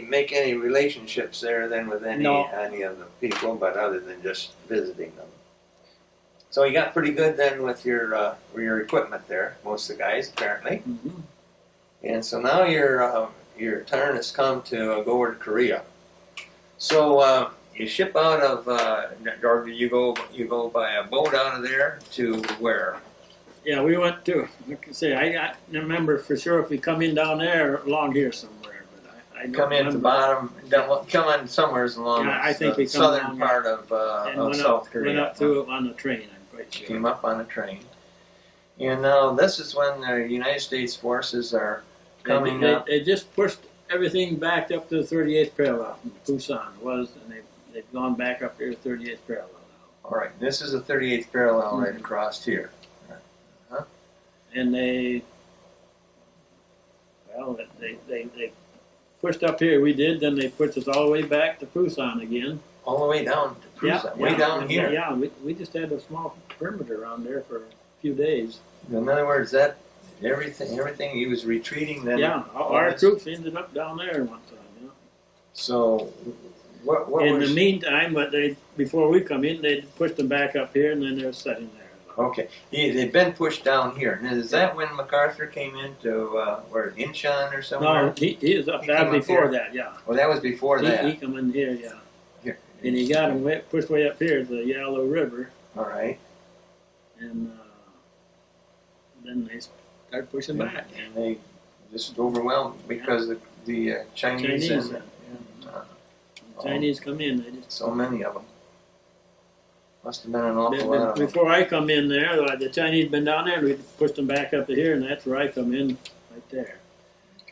[SPEAKER 1] make any relationships there then with any
[SPEAKER 2] No.
[SPEAKER 1] of the people, but other than just visiting them. So you got pretty good then with your equipment there, most of the guys apparently.
[SPEAKER 2] Mhm.
[SPEAKER 1] And so now your turn has come to go over to Korea. So you ship out of, or you go by a boat out of there to where?
[SPEAKER 2] Yeah, we went to. Like I say, I remember for sure if we come in down there, along here somewhere, but I don't
[SPEAKER 1] Come in at the
[SPEAKER 2] remember.
[SPEAKER 1] bottom, come in somewhere along
[SPEAKER 2] Yeah, I think we
[SPEAKER 1] the
[SPEAKER 2] come
[SPEAKER 1] southern
[SPEAKER 2] along
[SPEAKER 1] part of
[SPEAKER 2] And went
[SPEAKER 1] South
[SPEAKER 2] up,
[SPEAKER 1] Korea.
[SPEAKER 2] went up to it on the train. I'm quite sure.
[SPEAKER 1] Came up on a train. And now this is when the United States forces are coming up.
[SPEAKER 2] They just pushed everything back up to the 38th parallel from Busan was, and they've gone back up here to 38th parallel now.
[SPEAKER 1] All right, this is the 38th parallel right across here.
[SPEAKER 2] And they pushed up here. We did. Then they pushed us all the way back to Busan again.
[SPEAKER 1] All the way down to Busan, way down here.
[SPEAKER 2] Yeah, we just had a small perimeter around there for a few days.
[SPEAKER 1] In other words, that everything he was retreating then.
[SPEAKER 2] Yeah, our troops ended up down there one time. Yeah.
[SPEAKER 1] So, what
[SPEAKER 2] In
[SPEAKER 1] was?
[SPEAKER 2] the meantime, but before we come in, they pushed them back up here, and then they're sitting there.
[SPEAKER 1] Okay, they've been pushed down here. Now, is that when MacArthur came into where Incheon or somewhere?
[SPEAKER 2] No, he was up
[SPEAKER 1] He
[SPEAKER 2] that
[SPEAKER 1] came up
[SPEAKER 2] before
[SPEAKER 1] here?
[SPEAKER 2] that. Yeah.
[SPEAKER 1] Well, that was before that.
[SPEAKER 2] He come in here, yeah.
[SPEAKER 1] Here.
[SPEAKER 2] And he got him pushed way up here to the Yellow River,
[SPEAKER 1] All right.
[SPEAKER 2] and then they started pushing back.
[SPEAKER 1] And they just overwhelmed because the Chinese,
[SPEAKER 2] Chinese.
[SPEAKER 1] and
[SPEAKER 2] Chinese come in, they just.
[SPEAKER 1] so many of them. Must have been an awful lot of them.
[SPEAKER 2] Before I come in there, the Chinese been down there, and we pushed them back up to here, and that's where I come in, right there.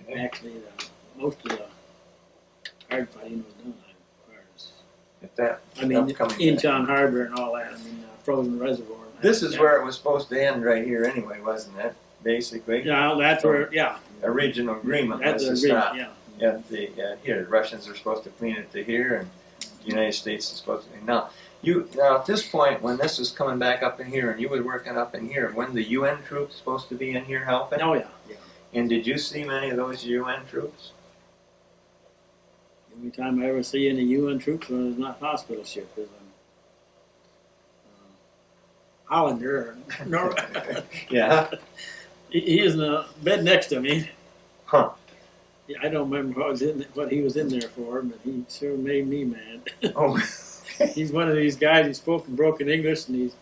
[SPEAKER 1] Okay.
[SPEAKER 2] Actually, most of the hard fighting was done.
[SPEAKER 1] If that
[SPEAKER 2] I mean,
[SPEAKER 1] stuff coming back.
[SPEAKER 2] Incheon Harbor and all that. I mean, Frozen Reservoir.
[SPEAKER 1] This is where it was supposed to end right here anyway, wasn't it? Basically,
[SPEAKER 2] Yeah, that's where. Yeah,
[SPEAKER 1] original agreement
[SPEAKER 2] that's
[SPEAKER 1] was
[SPEAKER 2] the
[SPEAKER 1] to
[SPEAKER 2] agreement.
[SPEAKER 1] stop.
[SPEAKER 2] Yeah.
[SPEAKER 1] Here, the Russians are supposed to clean it to here, and the United States is supposed to. Now at this point, when this was coming back up in here, and you were working up in here, when the UN troops supposed to be in here helping?
[SPEAKER 2] Oh yeah. Yeah.
[SPEAKER 1] And did you see many of those UN troops?
[SPEAKER 2] Every time I ever see any UN troops, when it's not hospital ship, is Hollander. Or Nor-
[SPEAKER 1] Yeah.
[SPEAKER 2] he is in the bed next to me.
[SPEAKER 1] Huh.
[SPEAKER 2] Yeah, I don't remember what he was in there for, but he sure made me mad.
[SPEAKER 1] Oh.
[SPEAKER 2] He's one of these guys who spoke in broken English, and he's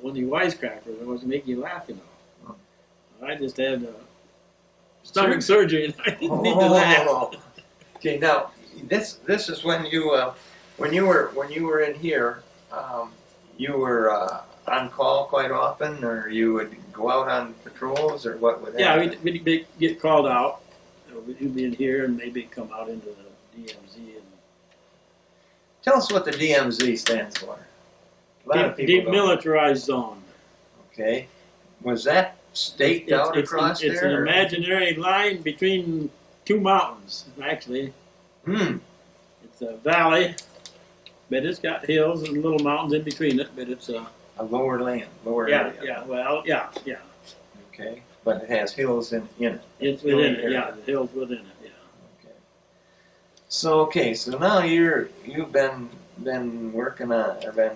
[SPEAKER 2] one of these wisecrackers that was make you laugh, you know. I just had stomach surgery, and I didn't need to laugh.
[SPEAKER 1] Okay, now this is when you were in here, you were on call quite often, or you would go out on patrols, or what would happen?
[SPEAKER 2] Yeah, we'd get called out. We'd be in here, and maybe come out into the DMZ. And
[SPEAKER 1] Tell us what the DMZ stands for. A lot of people don't.
[SPEAKER 2] Demilitarized zone.
[SPEAKER 1] Okay, was that staked out across there?
[SPEAKER 2] It's an
[SPEAKER 1] or?
[SPEAKER 2] imaginary line between two mountains, actually.
[SPEAKER 1] Hmm.
[SPEAKER 2] It's a valley, but it's got hills and little mountains in between it. But it's a
[SPEAKER 1] A lower area.
[SPEAKER 2] yeah.
[SPEAKER 1] Okay, but it has hills in it.
[SPEAKER 2] It's within it. Yeah, the hills within it. Yeah.
[SPEAKER 1] Okay. So now you've been working on, or been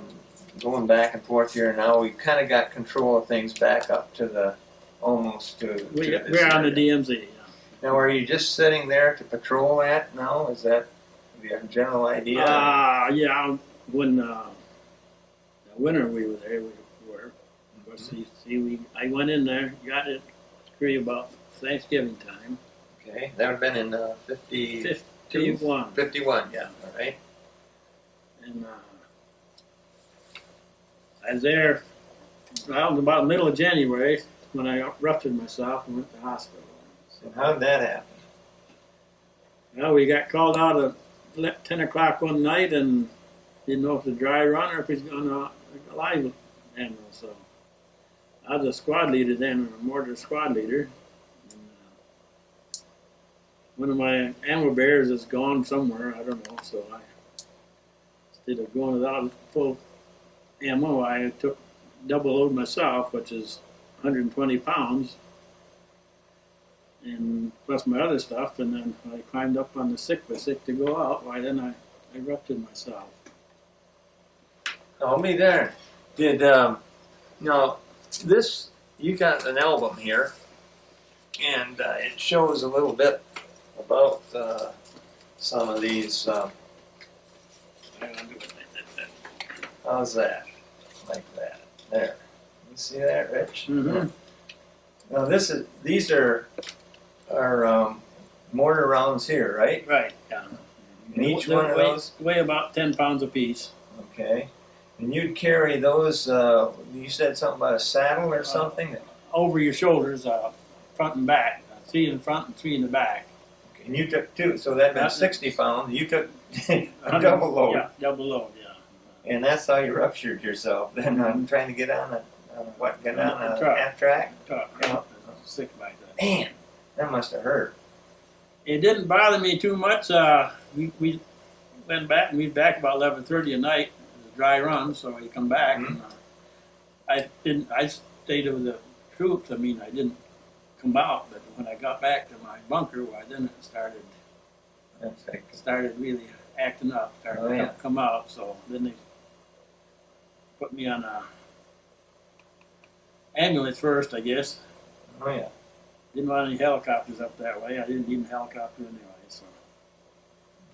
[SPEAKER 1] going back and forth here. Now we kind of got control of things back up to the almost to.
[SPEAKER 2] We're
[SPEAKER 1] this
[SPEAKER 2] on the
[SPEAKER 1] area.
[SPEAKER 2] DMZ. Yeah.
[SPEAKER 1] Now, are you just sitting there to patrol that now? Is that the general idea?
[SPEAKER 2] Yeah. When the winter we were there, we were. Of course, I went in there, got it free about Thanksgiving time.
[SPEAKER 1] Okay, that would have been in
[SPEAKER 2] 51.
[SPEAKER 1] 51, yeah, all right.
[SPEAKER 2] And I was there, well, about the middle of January when I ruptured myself and went to the hospital.
[SPEAKER 1] And how did that happen?
[SPEAKER 2] Well, we got called out at 10 o'clock one night and didn't know if it was a dry run or if it was going to a live animal. So I was a squad leader then, a mortar squad leader. And, one of my ammo bearers is gone somewhere, I don't know. So instead of going without full ammo, I took double load myself, which is 120 pounds. And plus my other stuff, and then I climbed up on the sick to go out. Why then I ruptured myself.
[SPEAKER 1] I'll be there. Did now this? You got an album here, and it shows a little bit about some of these. How's that? Like that. There. You see that, Rich?
[SPEAKER 2] Mm-hmm.
[SPEAKER 1] Now these are mortar rounds here, right?
[SPEAKER 2] Right. Yeah.
[SPEAKER 1] And each one of those.
[SPEAKER 2] weigh about 10 pounds apiece.
[SPEAKER 1] Okay. And you'd carry those. You said something about a saddle or something.
[SPEAKER 2] Over your shoulders, front and back. 3 in the front and 3 in the back.
[SPEAKER 1] Okay. And you took two, so that'd been
[SPEAKER 2] That's-
[SPEAKER 1] 60 pounds. You took a double load,
[SPEAKER 2] Yeah, double load. Yeah.
[SPEAKER 1] and that's how you ruptured yourself. Then I'm trying to get on get on a
[SPEAKER 2] Truck.
[SPEAKER 1] half track.
[SPEAKER 2] Tough.
[SPEAKER 1] Yeah.
[SPEAKER 2] I was sick like that.
[SPEAKER 1] Man, that must have hurt.
[SPEAKER 2] It didn't bother me too much. We went back and we back about 11:30 at night. It was a dry run, so we come back.
[SPEAKER 1] Mhm.
[SPEAKER 2] And, I state of the troops, I mean, I didn't come out, but when I got back to my bunker, why then it started really acting up, started
[SPEAKER 1] Oh, yeah.
[SPEAKER 2] to come out. So then they put me on a ambulance first, I guess.
[SPEAKER 1] Oh yeah.
[SPEAKER 2] Didn't want any helicopters up that way. I didn't need a helicopter anyway. So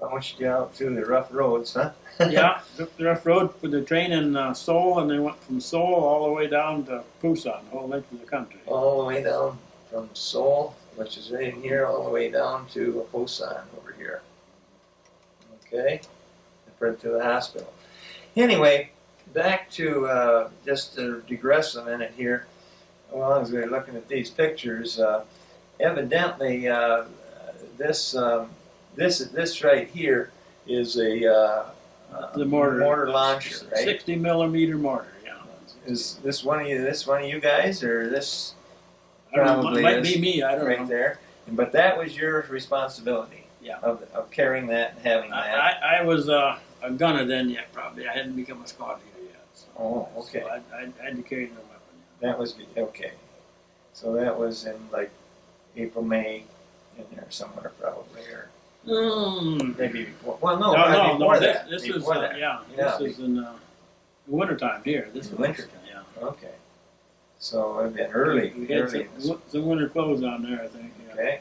[SPEAKER 1] Bounced you out through the rough roads, huh?
[SPEAKER 2] yeah, took the rough road for the train in Seoul, and they went from Seoul all the way down to Busan, the whole length of the country.
[SPEAKER 1] All the way down from Seoul, which is right in here, all the way down to Busan over here. Okay, to the hospital. Anyway, back to just to digress a minute here. Well, as we're looking at these pictures, evidently this right here is a
[SPEAKER 2] The mortar
[SPEAKER 1] launcher, right?
[SPEAKER 2] 60 millimeter mortar. Yeah.
[SPEAKER 1] Is this one of you? This one of you guys, or this?
[SPEAKER 2] I don't know,
[SPEAKER 1] Probably
[SPEAKER 2] it might
[SPEAKER 1] is
[SPEAKER 2] be me. I don't
[SPEAKER 1] right
[SPEAKER 2] know.
[SPEAKER 1] there. But that was your responsibility.
[SPEAKER 2] Yeah.
[SPEAKER 1] Of carrying that and having that.
[SPEAKER 2] I was a gunner then yet, probably. I hadn't become a squad leader yet. So,
[SPEAKER 1] Oh, okay.
[SPEAKER 2] So I had to carry no weapon.
[SPEAKER 1] That was okay. So that was in like April, May, in there somewhere probably, or maybe before. Well, no,
[SPEAKER 2] no,
[SPEAKER 1] before
[SPEAKER 2] no.
[SPEAKER 1] that.
[SPEAKER 2] This
[SPEAKER 1] before
[SPEAKER 2] was
[SPEAKER 1] that.
[SPEAKER 2] yeah.
[SPEAKER 1] Yeah,
[SPEAKER 2] This is in the wintertime here. This
[SPEAKER 1] In
[SPEAKER 2] was
[SPEAKER 1] the winter.
[SPEAKER 2] Yeah.
[SPEAKER 1] Okay. So it'd been early.
[SPEAKER 2] We had
[SPEAKER 1] early.
[SPEAKER 2] some winter clothes on there, I think. Yeah.
[SPEAKER 1] Okay.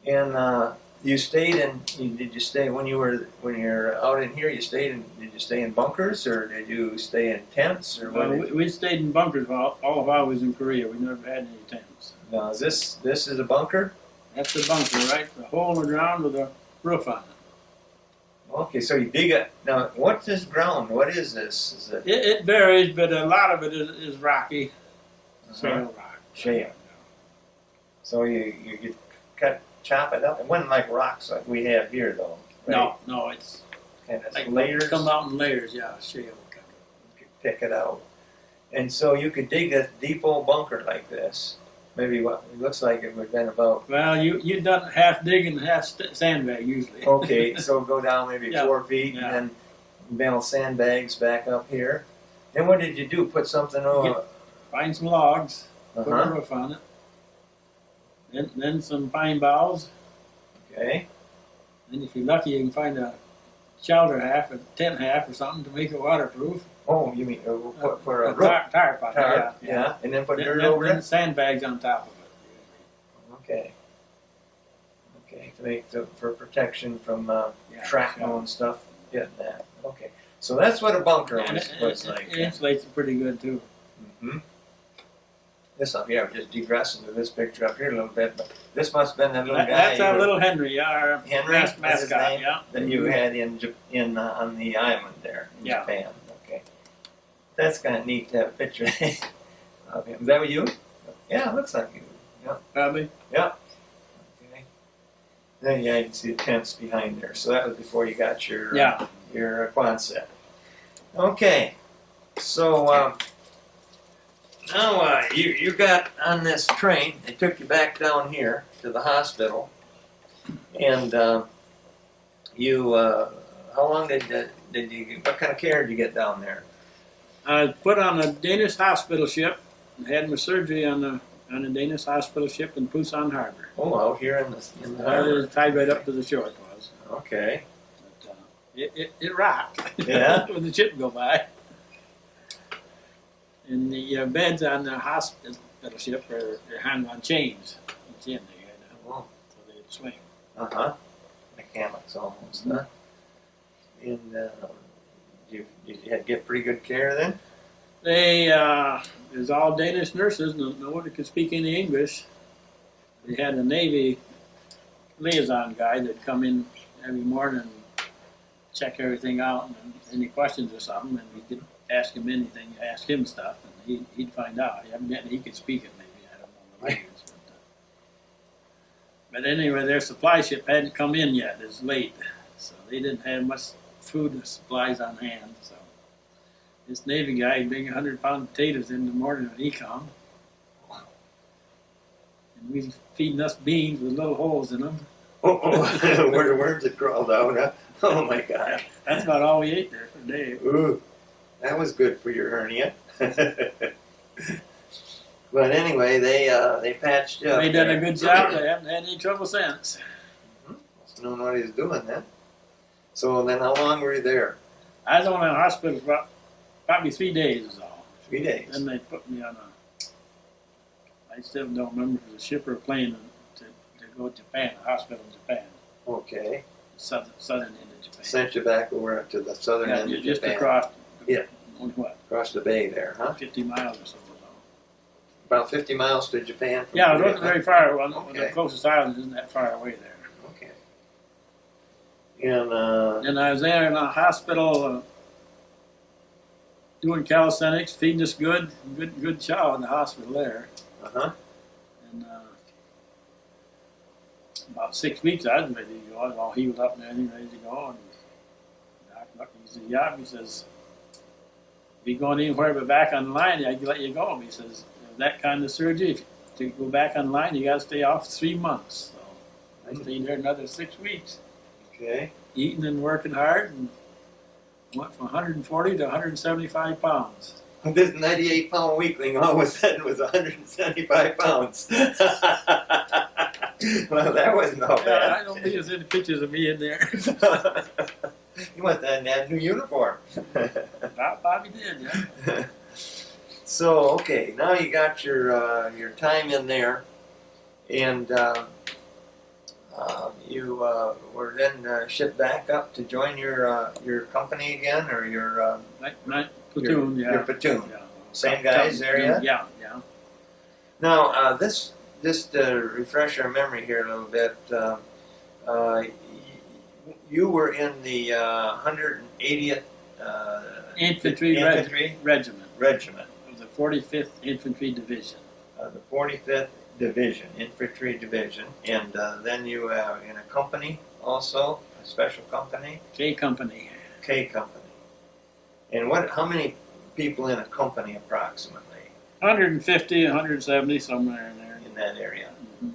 [SPEAKER 1] And you stayed in. Did you stay when you're out in here? You stayed in. Did you stay in bunkers or did you stay in tents or what?
[SPEAKER 2] We stayed in bunkers all of I was in Korea. We never had any tents.
[SPEAKER 1] Now is this is a bunker?
[SPEAKER 2] That's the bunker, right? The hole in the ground with a roof on it.
[SPEAKER 1] Okay, so you dig it. Now, what's this ground? What is this? Is it
[SPEAKER 2] It varies, but a lot of it is rocky, shale rock.
[SPEAKER 1] shale? So you could chop it up. It wasn't like rocks like we have here, though. Right?
[SPEAKER 2] No, it's
[SPEAKER 1] Kind of
[SPEAKER 2] like
[SPEAKER 1] layers.
[SPEAKER 2] come out in layers. Yeah, shale.
[SPEAKER 1] You could pick it out, and so you could dig a deep old bunker like this. Maybe what it looks like it would have been about.
[SPEAKER 2] Well, you done half digging and half sandbag usually.
[SPEAKER 1] Okay, so go down maybe
[SPEAKER 2] Yeah.
[SPEAKER 1] 4 feet,
[SPEAKER 2] Yeah.
[SPEAKER 1] and then nail sandbags back up here. Then what did you do? Put something over?
[SPEAKER 2] Find some logs, put a
[SPEAKER 1] Uh-huh.
[SPEAKER 2] roof on it. Then some pine boughs.
[SPEAKER 1] Okay.
[SPEAKER 2] Then if you're lucky, you can find a shelter half, a tent half, or something to make it waterproof.
[SPEAKER 1] Oh, you mean for a roof?
[SPEAKER 2] Tarp on it.
[SPEAKER 1] Tarp,
[SPEAKER 2] Yeah.
[SPEAKER 1] yeah. And then put
[SPEAKER 2] Then-
[SPEAKER 1] dirt
[SPEAKER 2] then-
[SPEAKER 1] over
[SPEAKER 2] then
[SPEAKER 1] it?
[SPEAKER 2] sandbags on top of it.
[SPEAKER 1] Okay. Okay, to make for protection from
[SPEAKER 2] Yeah,
[SPEAKER 1] shrapnel
[SPEAKER 2] yeah.
[SPEAKER 1] and stuff. Getting that. Okay. So that's what a bunker
[SPEAKER 2] And
[SPEAKER 1] was like.
[SPEAKER 2] it insulates it pretty good too.
[SPEAKER 1] Mm-hmm. This up here, I'm just digressing to this picture up here a little bit, but this must have been that little guy.
[SPEAKER 2] That's our
[SPEAKER 1] you-
[SPEAKER 2] little Henry, yeah, our
[SPEAKER 1] Henry, that's his
[SPEAKER 2] mascot,
[SPEAKER 1] name?
[SPEAKER 2] yeah.
[SPEAKER 1] that you had in on the island there in
[SPEAKER 2] Yeah.
[SPEAKER 1] Japan. Okay. That's kind of neat to have a picture of him. Is that what you? Yeah, it looks like you.
[SPEAKER 2] Probably.
[SPEAKER 1] Okay. Then yeah, you can see the tents behind there. So that was before you got your
[SPEAKER 2] Yeah.
[SPEAKER 1] your Quonset. Okay, so now you got on this train. They took you back down here to the hospital, and you how long did you? What kind of care did you get down there?
[SPEAKER 2] I put on a Danish hospital ship and had my surgery on a Danish hospital ship in Busan Harbor.
[SPEAKER 1] Oh, out here in the
[SPEAKER 2] I
[SPEAKER 1] harbor.
[SPEAKER 2] was tied right up to the shore, it was.
[SPEAKER 1] Okay.
[SPEAKER 2] But, it rocked
[SPEAKER 1] Yeah?
[SPEAKER 2] when the ship go by. And the beds on the hospital ship are hung on chains. Each end they had,
[SPEAKER 1] Oh.
[SPEAKER 2] so they'd swing.
[SPEAKER 1] Uh-huh. Mechanics almost, huh? And did you get pretty good care then?
[SPEAKER 2] They, there's all Danish nurses, no one could speak any English. They had a Navy liaison guy that'd come in every morning and check everything out, and any questions or something, and we could ask him anything, ask him stuff, and he'd find out. Evidently he could speak it maybe, I don't know the language. But anyway, their supply ship hadn't come in yet, it's late, so they didn't have much food and supplies on hand, so. This Navy guy would bring 100-pound potatoes in the morning when he come. And we feeding us beans with little holes in them.
[SPEAKER 1] Where the worms had crawled out, huh? Oh my God.
[SPEAKER 2] That's about all we ate there for a day.
[SPEAKER 1] Ooh, that was good for your hernia. But anyway, they patched you up.
[SPEAKER 2] They done a
[SPEAKER 1] there.
[SPEAKER 2] good job. They haven't had any trouble since.
[SPEAKER 1] Must have known what he was doing then. So then how long were you there?
[SPEAKER 2] I was only in the hospital for probably 3 days is all.
[SPEAKER 1] 3 days.
[SPEAKER 2] Then they put me on I still don't remember if it was a ship or a plane to go to Japan, a hospital in Japan,
[SPEAKER 1] Okay.
[SPEAKER 2] southern end of Japan.
[SPEAKER 1] Sent you back over to the southern end of
[SPEAKER 2] just
[SPEAKER 1] Japan.
[SPEAKER 2] across.
[SPEAKER 1] Yeah.
[SPEAKER 2] Only what?
[SPEAKER 1] Across the bay there, huh?
[SPEAKER 2] 50 miles or something.
[SPEAKER 1] About 50 miles to Japan from
[SPEAKER 2] Yeah, it
[SPEAKER 1] Korea,
[SPEAKER 2] wasn't very far. Well,
[SPEAKER 1] Okay.
[SPEAKER 2] the closest island isn't that far away there.
[SPEAKER 1] Okay. And
[SPEAKER 2] And I was there in a hospital doing calisthenics, feeding us good chow in the hospital there.
[SPEAKER 1] uh-huh.
[SPEAKER 2] And about 6 weeks I was ready to go. I was all healed up and everything, ready to go. And the doc looked at me, he said, yeah, he says, if you're going anywhere but back online, I can let you go. He says, that kind of surgery, if to go back online, you got to stay off 3 months. So I stayed there another 6 weeks,
[SPEAKER 1] Okay.
[SPEAKER 2] eating and working hard, and went from 140 to 175 pounds.
[SPEAKER 1] This 98-pound weakling all of a sudden was 175 pounds. Well, that wasn't all
[SPEAKER 2] Yeah,
[SPEAKER 1] bad.
[SPEAKER 2] I don't think there's any pictures of me in there.
[SPEAKER 1] You must have had a new uniform.
[SPEAKER 2] Bobby did, yeah.
[SPEAKER 1] So, okay, now you got your time in there, and you were then shipped back up to join your company again, or your
[SPEAKER 2] Platoon,
[SPEAKER 1] your platoon.
[SPEAKER 2] Yeah.
[SPEAKER 1] Same guys there yet?
[SPEAKER 2] Yeah, yeah.
[SPEAKER 1] Now, this just to refresh our memory here a little bit. You were in the 180th
[SPEAKER 2] Infantry Regiment.
[SPEAKER 1] Regiment.
[SPEAKER 2] It was the 45th Infantry Division.
[SPEAKER 1] The 45th Division, Infantry Division, and then you were in a company also, a special company,
[SPEAKER 2] K Company.
[SPEAKER 1] K Company. And how many people in a company approximately
[SPEAKER 2] 150, 170, somewhere in there.
[SPEAKER 1] in that area?
[SPEAKER 2] Mhm.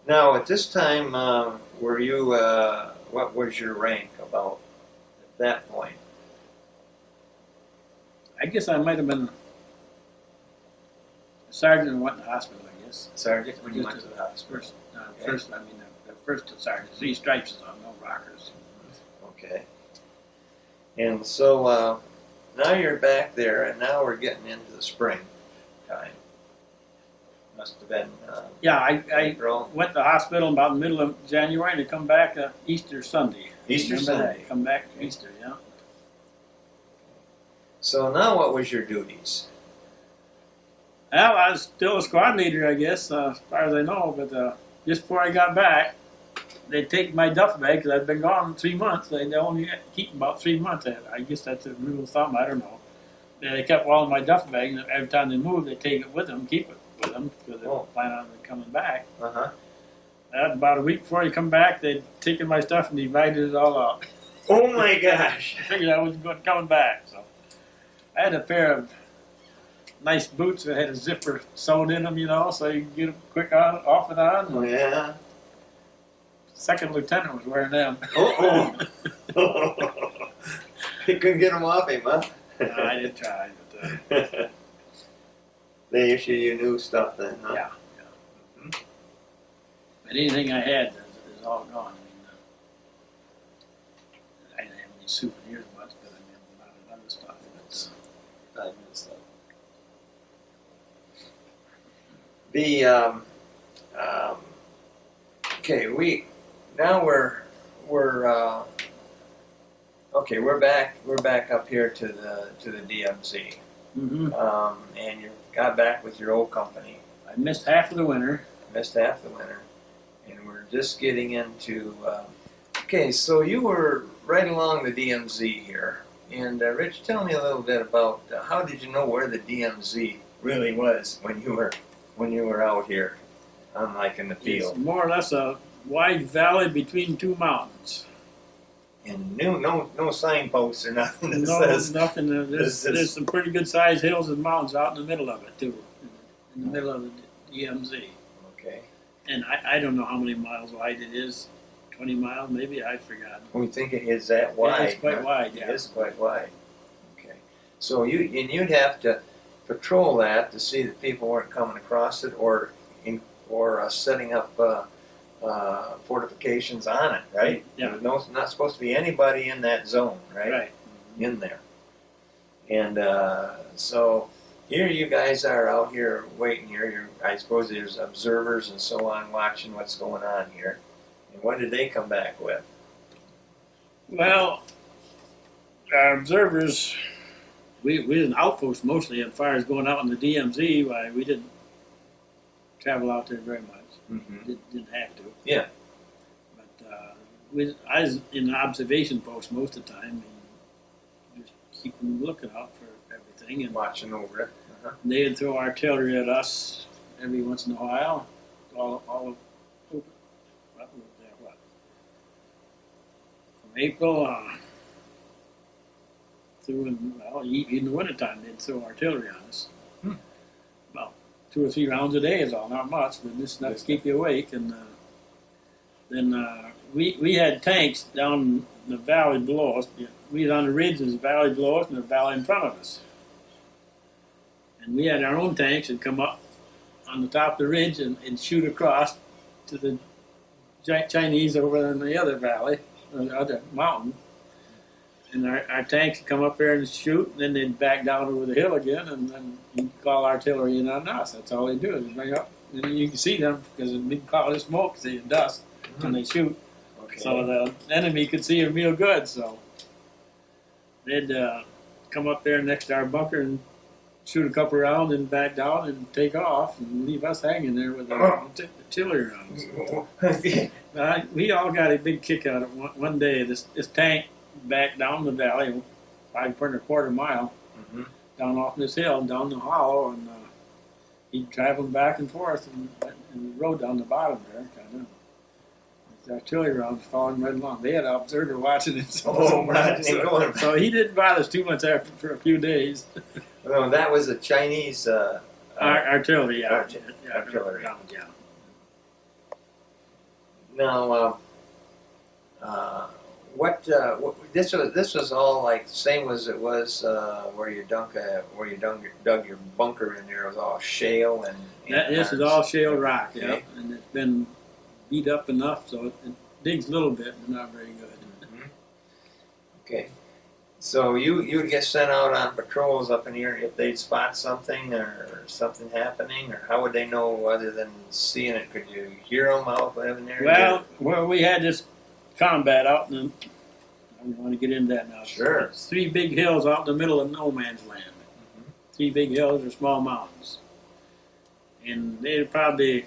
[SPEAKER 1] Now, at this time, were you, what was your rank about at that point?
[SPEAKER 2] I guess I might have been a sergeant and went in the hospital, I guess.
[SPEAKER 1] Sergeant, when you
[SPEAKER 2] Just
[SPEAKER 1] went to the hospital?
[SPEAKER 2] First, I mean, the first sergeant. 3 stripes is on, no rockers.
[SPEAKER 1] Okay. And so now you're back there, and now we're getting into the spring time. Must have been
[SPEAKER 2] Yeah, I
[SPEAKER 1] April.
[SPEAKER 2] went to the hospital about the middle of January and I come back Easter Sunday.
[SPEAKER 1] Easter
[SPEAKER 2] Remember
[SPEAKER 1] Sunday.
[SPEAKER 2] that? Come back for Easter, yeah.
[SPEAKER 1] So now what was your duties?
[SPEAKER 2] Well, I was still a squad leader, I guess, as far as I know. But just before I got back, they'd take my duffel bag because I'd been gone 3 months. They only keep about 3 months. I guess that's a rule of thumb. I don't know. They kept all of my duffel bag, and every time they moved, they take it with them, keep it with them because they don't plan on coming back.
[SPEAKER 1] Uh-huh.
[SPEAKER 2] About a week before I come back, they'd taken my stuff and divided it all up.
[SPEAKER 1] Oh my gosh!
[SPEAKER 2] I figured I wasn't coming back, so I had a pair of nice boots that had a zipper sewed in them, so you could get them quick on, off and on.
[SPEAKER 1] Oh, yeah.
[SPEAKER 2] Second lieutenant was wearing them.
[SPEAKER 1] Oh! You couldn't get them off him, huh?
[SPEAKER 2] I did try, but
[SPEAKER 1] They issue you new stuff then, huh?
[SPEAKER 2] yeah. But anything I had is all gone. I didn't have any souvenirs much, but I mean, a lot of other stuff.
[SPEAKER 1] I missed that. Okay, we're back up here to the DMZ,
[SPEAKER 2] Mm-hmm.
[SPEAKER 1] and you got back with your old company.
[SPEAKER 2] I missed half of the winter.
[SPEAKER 1] Missed half the winter, and we're just getting into. Okay, so you were right along the DMZ here, and Rich, tell me a little bit about how did you know where the DMZ really was when you were out here, like in the
[SPEAKER 2] It's
[SPEAKER 1] field,
[SPEAKER 2] more or less a wide valley between 2 mountains.
[SPEAKER 1] and no signposts or nothing that
[SPEAKER 2] No,
[SPEAKER 1] says.
[SPEAKER 2] nothing.
[SPEAKER 1] this is-
[SPEAKER 2] There's some pretty good sized hills and mountains out in the middle of it too, in the middle of the DMZ.
[SPEAKER 1] Okay,
[SPEAKER 2] And I don't know how many miles wide it is. 20 miles, maybe. I forgot.
[SPEAKER 1] we think it is that wide.
[SPEAKER 2] Yeah, it's quite
[SPEAKER 1] huh?
[SPEAKER 2] wide.
[SPEAKER 1] It
[SPEAKER 2] Yeah.
[SPEAKER 1] is quite wide. Okay, so you'd have to
[SPEAKER 3] patrol that to see that people weren't coming across it or setting up fortifications on it, right?
[SPEAKER 2] Yeah.
[SPEAKER 3] There's not supposed to be anybody in that zone, right?
[SPEAKER 2] Right.
[SPEAKER 3] In there. And so here you guys are out here waiting here. I suppose there's observers and so on watching what's going on here. And what did they come back with?
[SPEAKER 2] Well, our observers, we was an outpost mostly as far as going out in the DMZ. Why we didn't travel out there very much.
[SPEAKER 3] Mm-hmm.
[SPEAKER 2] Didn't have to.
[SPEAKER 3] Yeah.
[SPEAKER 2] But I was in the observation post most of the time, and just keeping looking out for everything. And
[SPEAKER 3] Watching over it. Uh-huh.
[SPEAKER 2] they would throw artillery at us every once in a while. All what from April through in the wintertime they'd throw artillery on us. About 2 or 3 rounds a day is all, not much, but just enough to keep you awake. And then we had tanks down the valley below us. We was on the ridge, there's a valley below us and a valley in front of us. And we had our own tanks that come up on the top of the ridge and shoot across to the Chinese over in the other valley, or the other mountain. And our tanks would come up there and shoot, and then they'd back down over the hill again, and then you'd call artillery in on us. That's all they do is bring up. And you can see them because of big cloud of smoke, see the dust when they shoot.
[SPEAKER 3] Okay.
[SPEAKER 2] So the enemy could see them real good. So they'd come up there next to our bunker and shoot a couple rounds and back down and take off and leave us hanging there with our artillery rounds. We all got a big kick out of it. One day, this tank back down the valley, 5.25 mile, down off this hill, down the hollow, and he'd traveling back and forth and the road down the bottom there, kind of. The artillery rounds falling right along. They had an observer watching it. So he didn't bother us too much after for a few days.
[SPEAKER 3] No, that was a Chinese
[SPEAKER 2] Artillery, yeah.
[SPEAKER 3] artillery.
[SPEAKER 2] Yeah.
[SPEAKER 3] Now, what this was all like the same as it was where you dug your bunker in there. It was all shale and
[SPEAKER 2] This is all shale rock, yeah,
[SPEAKER 3] Okay.
[SPEAKER 2] and it's been beat up enough so it digs a little bit, but not very good.
[SPEAKER 3] Okay, so you would get sent out on patrols up in here if they'd spot something or something happening, or how would they know other than seeing it? Could you hear them out in there?
[SPEAKER 2] Well, we had this combat out in the, I don't want to get into that now.
[SPEAKER 3] Sure.
[SPEAKER 2] It's 3 big hills out in the middle of no man's land. 3 big hills or small mountains. And they're probably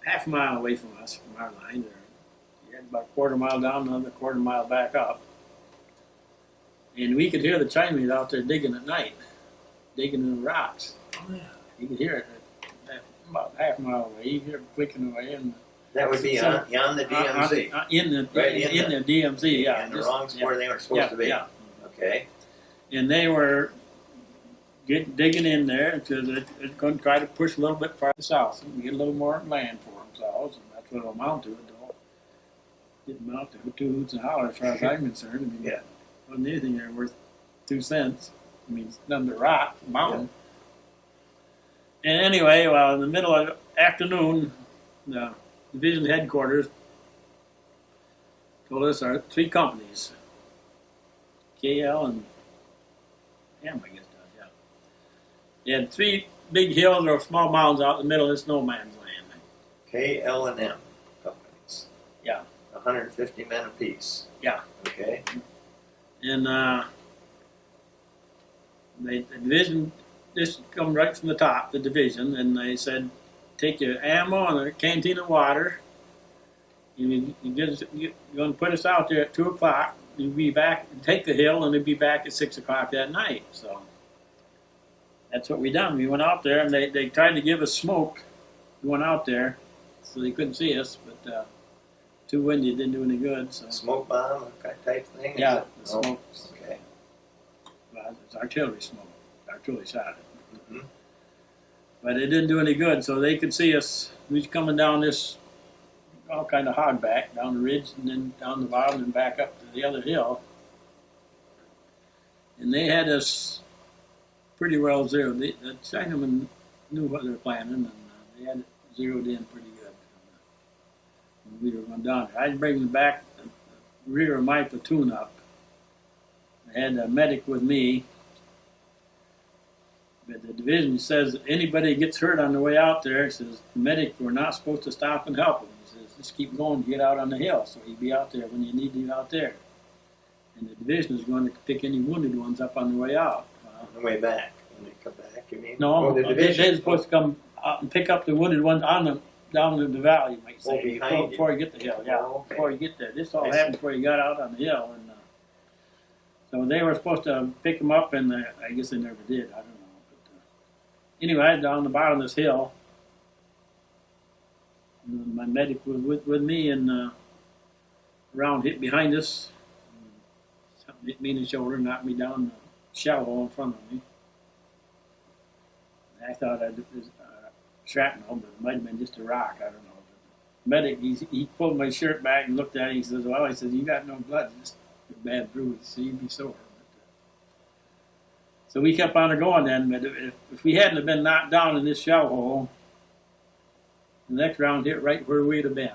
[SPEAKER 2] half a mile away from us, from our line. You had about a quarter mile down, another quarter mile back up. And we could hear the Chinese out there digging at night, digging in the rocks.
[SPEAKER 3] Oh, yeah.
[SPEAKER 2] You could hear it about half a mile away. You hear it clicking away. And
[SPEAKER 3] That would be on the DMZ.
[SPEAKER 2] In the DMZ, yeah.
[SPEAKER 3] And the wrongs where they weren't supposed to be.
[SPEAKER 2] Yeah.
[SPEAKER 3] Okay.
[SPEAKER 2] And they were digging in there because they're going to try to push a little bit farther south and get a little more land for themselves. And that's what it'll amount to. It'll amount to 2 hoots and hollers as far as I'm concerned. I mean,
[SPEAKER 3] Yeah.
[SPEAKER 2] wasn't anything there worth 2 cents. I mean, it's nothing but rock, mountain. Yeah. And anyway, well, in the middle of the afternoon, the division headquarters told us our 3 companies, KL and M, I guess, yeah. They had 3 big hills or small mountains out in the middle of this no man's land.
[SPEAKER 3] KL&M companies.
[SPEAKER 2] Yeah.
[SPEAKER 3] 150 men apiece.
[SPEAKER 2] Yeah.
[SPEAKER 3] Okay.
[SPEAKER 2] And the division just come right from the top, the division, and they said, take your ammo and a canteen of water. You're going to put us out there at 2 o'clock. You'll be back, take the hill, and they'll be back at 6 o'clock that night. So that's what we done. We went out there, and they tried to give us smoke. We went out there, so they couldn't see us, but too windy, it didn't do any good. So
[SPEAKER 3] Smoke bomb type thing?
[SPEAKER 2] yeah, the
[SPEAKER 3] Oh,
[SPEAKER 2] smoke.
[SPEAKER 3] okay.
[SPEAKER 2] Well, it's artillery smoke. Artillery shot it.
[SPEAKER 3] Mhm.
[SPEAKER 2] But it didn't do any good, so they could see us. We was coming down this all kind of hogback down the ridge and then down the bottom and back up to the other hill. And they had us pretty well zeroed. The Chinamen knew what they were planning, and they had it zeroed in pretty good. When we were going down there, I'd bring back the rear of my platoon up. I had a medic with me. But the division says anybody gets hurt on the way out there, it says the medic, we're not supposed to stop and help him. He says just keep going, get out on the hill, so he'd be out there when you need him out there. And the division is going to pick any wounded ones up on the way out.
[SPEAKER 3] On the way back, when they come back, you mean?
[SPEAKER 2] No,
[SPEAKER 3] Oh, the division.
[SPEAKER 2] they're supposed to come out and pick up the wounded ones down the valley, you might say,
[SPEAKER 3] Oh, behind you.
[SPEAKER 2] before you get the hill. Yeah,
[SPEAKER 3] Oh, okay.
[SPEAKER 2] before you get there. This all
[SPEAKER 3] I see.
[SPEAKER 2] happened before you got out on the hill, and so they were supposed to pick them up, and I guess they never did. I don't know. But, anyway, I was down the bottom of this hill. And my medic was with me, and around hit behind us. Something hit me in the shoulder, knocked me down the shell hole in front of me. I thought it was shrapnel, but it might have been just a rock. I don't know. The medic, he pulled my shirt back and looked at it. He says, "Well," he says, "you got no blood, just a bad bruise, so you'd be sore." But, so we kept on going then. But if we hadn't have been knocked down in this shell hole, the next round hit right where we'd have been.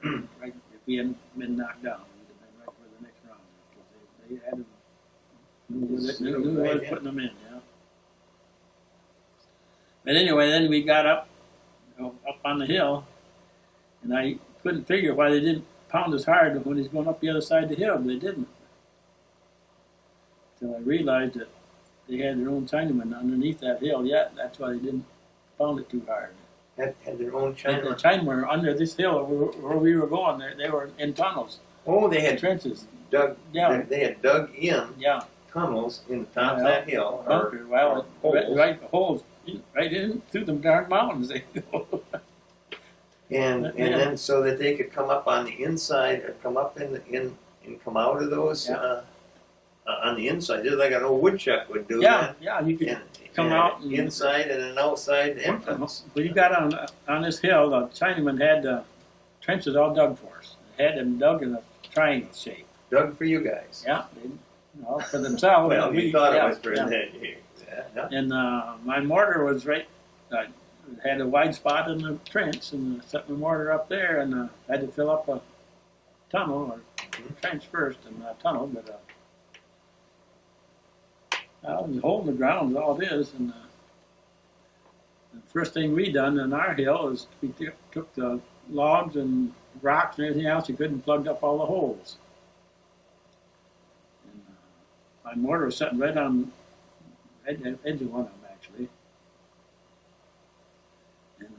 [SPEAKER 2] Right, if we hadn't been knocked down, we'd have been right where the next round. Because they had to knew where they was putting them in. Yeah. But anyway, then we got up on the hill, and I couldn't figure why they didn't pound as hard when he's going up the other side of the hill, but they didn't. Until I realized that they had their own Chinamen underneath that hill yet. That's why they didn't pound it too hard.
[SPEAKER 3] Had their own
[SPEAKER 2] And the
[SPEAKER 3] China.
[SPEAKER 2] Chinamen were under this hill where we were going. They were in tunnels,
[SPEAKER 3] Oh, they had
[SPEAKER 2] trenches.
[SPEAKER 3] dug.
[SPEAKER 2] Yeah,
[SPEAKER 3] They had dug in
[SPEAKER 2] yeah.
[SPEAKER 3] tunnels in the top of that hill.
[SPEAKER 2] Bunker. Well,
[SPEAKER 3] holes.
[SPEAKER 2] right holes right in through them darn mountains. They go.
[SPEAKER 3] And then so that they could come up on the inside or come up and come out of those on the inside, just like an old woodchuck would do.
[SPEAKER 2] Yeah,
[SPEAKER 3] that.
[SPEAKER 2] yeah. You could
[SPEAKER 3] And,
[SPEAKER 2] come
[SPEAKER 3] and
[SPEAKER 2] out and
[SPEAKER 3] inside and an outside entrance.
[SPEAKER 2] When you got on this hill, the Chinamen had the trenches all dug for us. They had them dug in a triangle shape.
[SPEAKER 3] Dug for you guys.
[SPEAKER 2] Yeah, for themselves.
[SPEAKER 3] Well, you thought it was for that. Yeah.
[SPEAKER 2] And my mortar was right. Had a wide spot in the trench, and set my mortar up there, and had to fill up a tunnel or trench first, and a tunnel. But I was holding the ground is all it is. And the first thing we done in our hill is we took the logs and rocks and everything else. We couldn't plugged up all the holes. And my mortar was sitting right on the edge of one of them, actually. And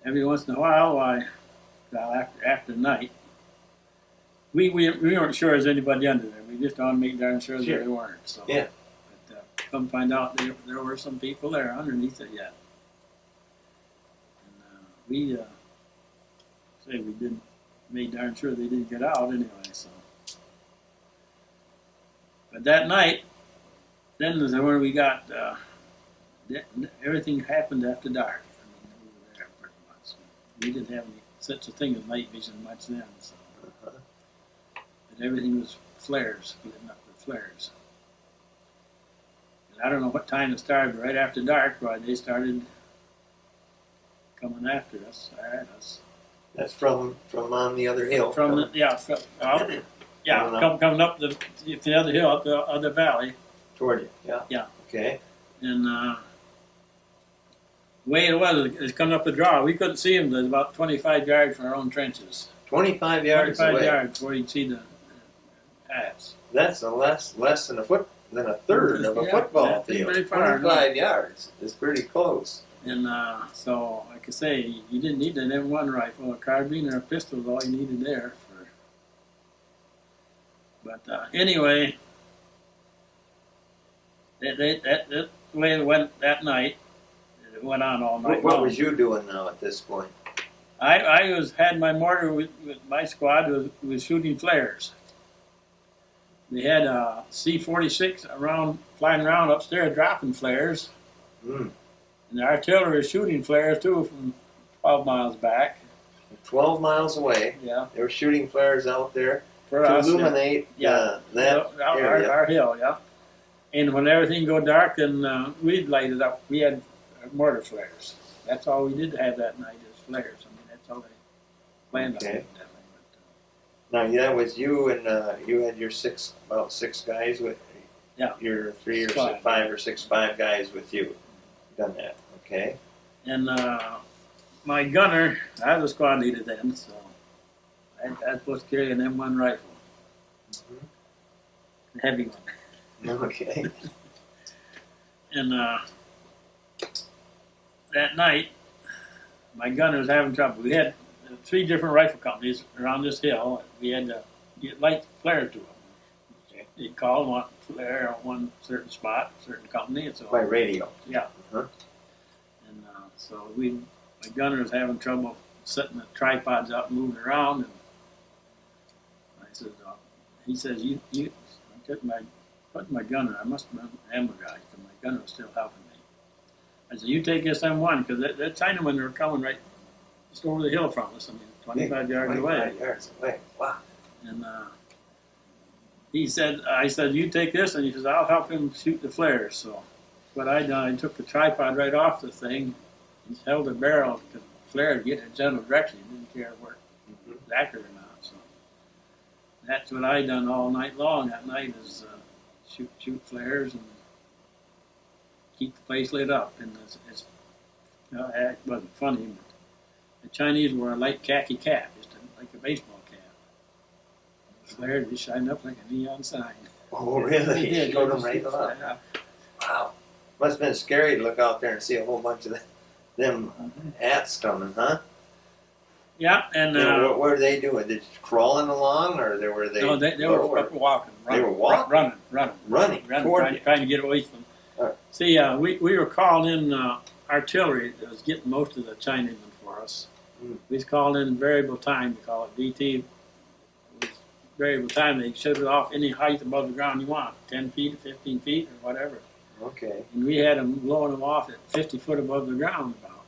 [SPEAKER 2] every once in a while, after night, we weren't sure there's anybody under there. We just wanted to make darn sure that there weren't. So,
[SPEAKER 3] Yeah.
[SPEAKER 2] But come find out there were some people there underneath it yet. And we didn't made darn sure they didn't get out anyway. So, but that night, then is where we got. Everything happened after dark. I mean, we were there pretty much. We didn't have any such a thing as night vision much then. So. But everything was flares, splitting up with flares. And I don't know what time it started, but right after dark, they started coming after us, at us.
[SPEAKER 3] That's from on the other hill.
[SPEAKER 2] Coming up the other hill, up the other valley.
[SPEAKER 3] Toward you. Yeah.
[SPEAKER 2] Yeah.
[SPEAKER 3] Okay.
[SPEAKER 2] And the way it was, it's coming up the draw. We couldn't see them. There's about 25 yards from our own trenches.
[SPEAKER 3] 25 yards
[SPEAKER 2] 25
[SPEAKER 3] away.
[SPEAKER 2] yards before you'd see the paths.
[SPEAKER 3] That's less than a third of a football
[SPEAKER 2] that's
[SPEAKER 3] field.
[SPEAKER 2] pretty far,
[SPEAKER 3] 25 yards is pretty close.
[SPEAKER 2] And so, like I say, you didn't need an M1 rifle, a carbine, or a pistol is all you needed there. But anyway, that the way it went that night, it went on all night
[SPEAKER 3] What
[SPEAKER 2] long.
[SPEAKER 3] was you doing now at this point?
[SPEAKER 2] I had my mortar with my squad was shooting flares. They had a C-46 flying around upstairs dropping flares.
[SPEAKER 3] Mm.
[SPEAKER 2] And the artillery was shooting flares too from 12 miles back.
[SPEAKER 3] 12 miles away.
[SPEAKER 2] Yeah.
[SPEAKER 3] They were shooting flares out there
[SPEAKER 2] For
[SPEAKER 3] to
[SPEAKER 2] us,
[SPEAKER 3] illuminate
[SPEAKER 2] yeah.
[SPEAKER 3] that area.
[SPEAKER 2] Our hill, yeah. And when everything go dark, then we'd light it up. We had mortar flares. That's all we did have that night is flares. I mean, that's all they planned on
[SPEAKER 3] Okay.
[SPEAKER 2] doing that night.
[SPEAKER 3] Now that was you and you had your about six guys with.
[SPEAKER 2] Yeah.
[SPEAKER 3] Your 3 or
[SPEAKER 2] Five.
[SPEAKER 3] 5 or 6 5 guys with you. Done that. Okay.
[SPEAKER 2] And my gunner, I was a squad leader then, so I was supposed to carry an M1 rifle, a heavy one.
[SPEAKER 3] Okay.
[SPEAKER 2] And that night, my gunner was having trouble. We had 3 different rifle companies around this hill. We had to get light flare to them.
[SPEAKER 3] Okay.
[SPEAKER 2] You'd call and want flare on one certain spot, certain company, and so
[SPEAKER 3] By radio.
[SPEAKER 2] yeah.
[SPEAKER 3] Uh-huh.
[SPEAKER 2] And so my gunner was having trouble setting the tripods up, moving around, and I said, he says, you I took my gunner. I must have been ammo guy, because my gunner was still helping me. I said, you take this M1, because that Chinamen were coming right just over the hill from us. I mean, 25 yards
[SPEAKER 3] 25
[SPEAKER 2] away.
[SPEAKER 3] yards away. Wow.
[SPEAKER 2] And I said, you take this, and he says, I'll help him shoot the flares. So what I done, I took the tripod right off the thing and held the barrel to the flare to get in a general direction. He didn't care where it was accurate or not. So that's what I done all night long. That night is shoot flares and keep the place lit up. And it wasn't funny, but the Chinese wore a light khaki cap, just like a baseball cap. The flare just shined up like a neon sign.
[SPEAKER 3] Oh, really?
[SPEAKER 2] Yeah,
[SPEAKER 3] You showed them
[SPEAKER 2] just-
[SPEAKER 3] right off.
[SPEAKER 2] yeah.
[SPEAKER 3] Wow. Must have been scary to look out there and see a whole bunch of them hats coming, huh?
[SPEAKER 2] Yeah, and
[SPEAKER 3] What were they doing? They just crawling along, or were they?
[SPEAKER 2] no, they were walking, running,
[SPEAKER 3] They were walking?
[SPEAKER 2] running
[SPEAKER 3] Running toward
[SPEAKER 2] trying to get away from them.
[SPEAKER 3] Right.
[SPEAKER 2] See, we were calling in artillery that was getting most of the Chinamen for us.
[SPEAKER 3] Mm.
[SPEAKER 2] We was calling in variable time, we call it DT. It was variable time. They shut it off any height above the ground you want, 10 feet, 15 feet, or whatever.
[SPEAKER 3] Okay.
[SPEAKER 2] And we had them blowing them off at 50 foot above the ground about.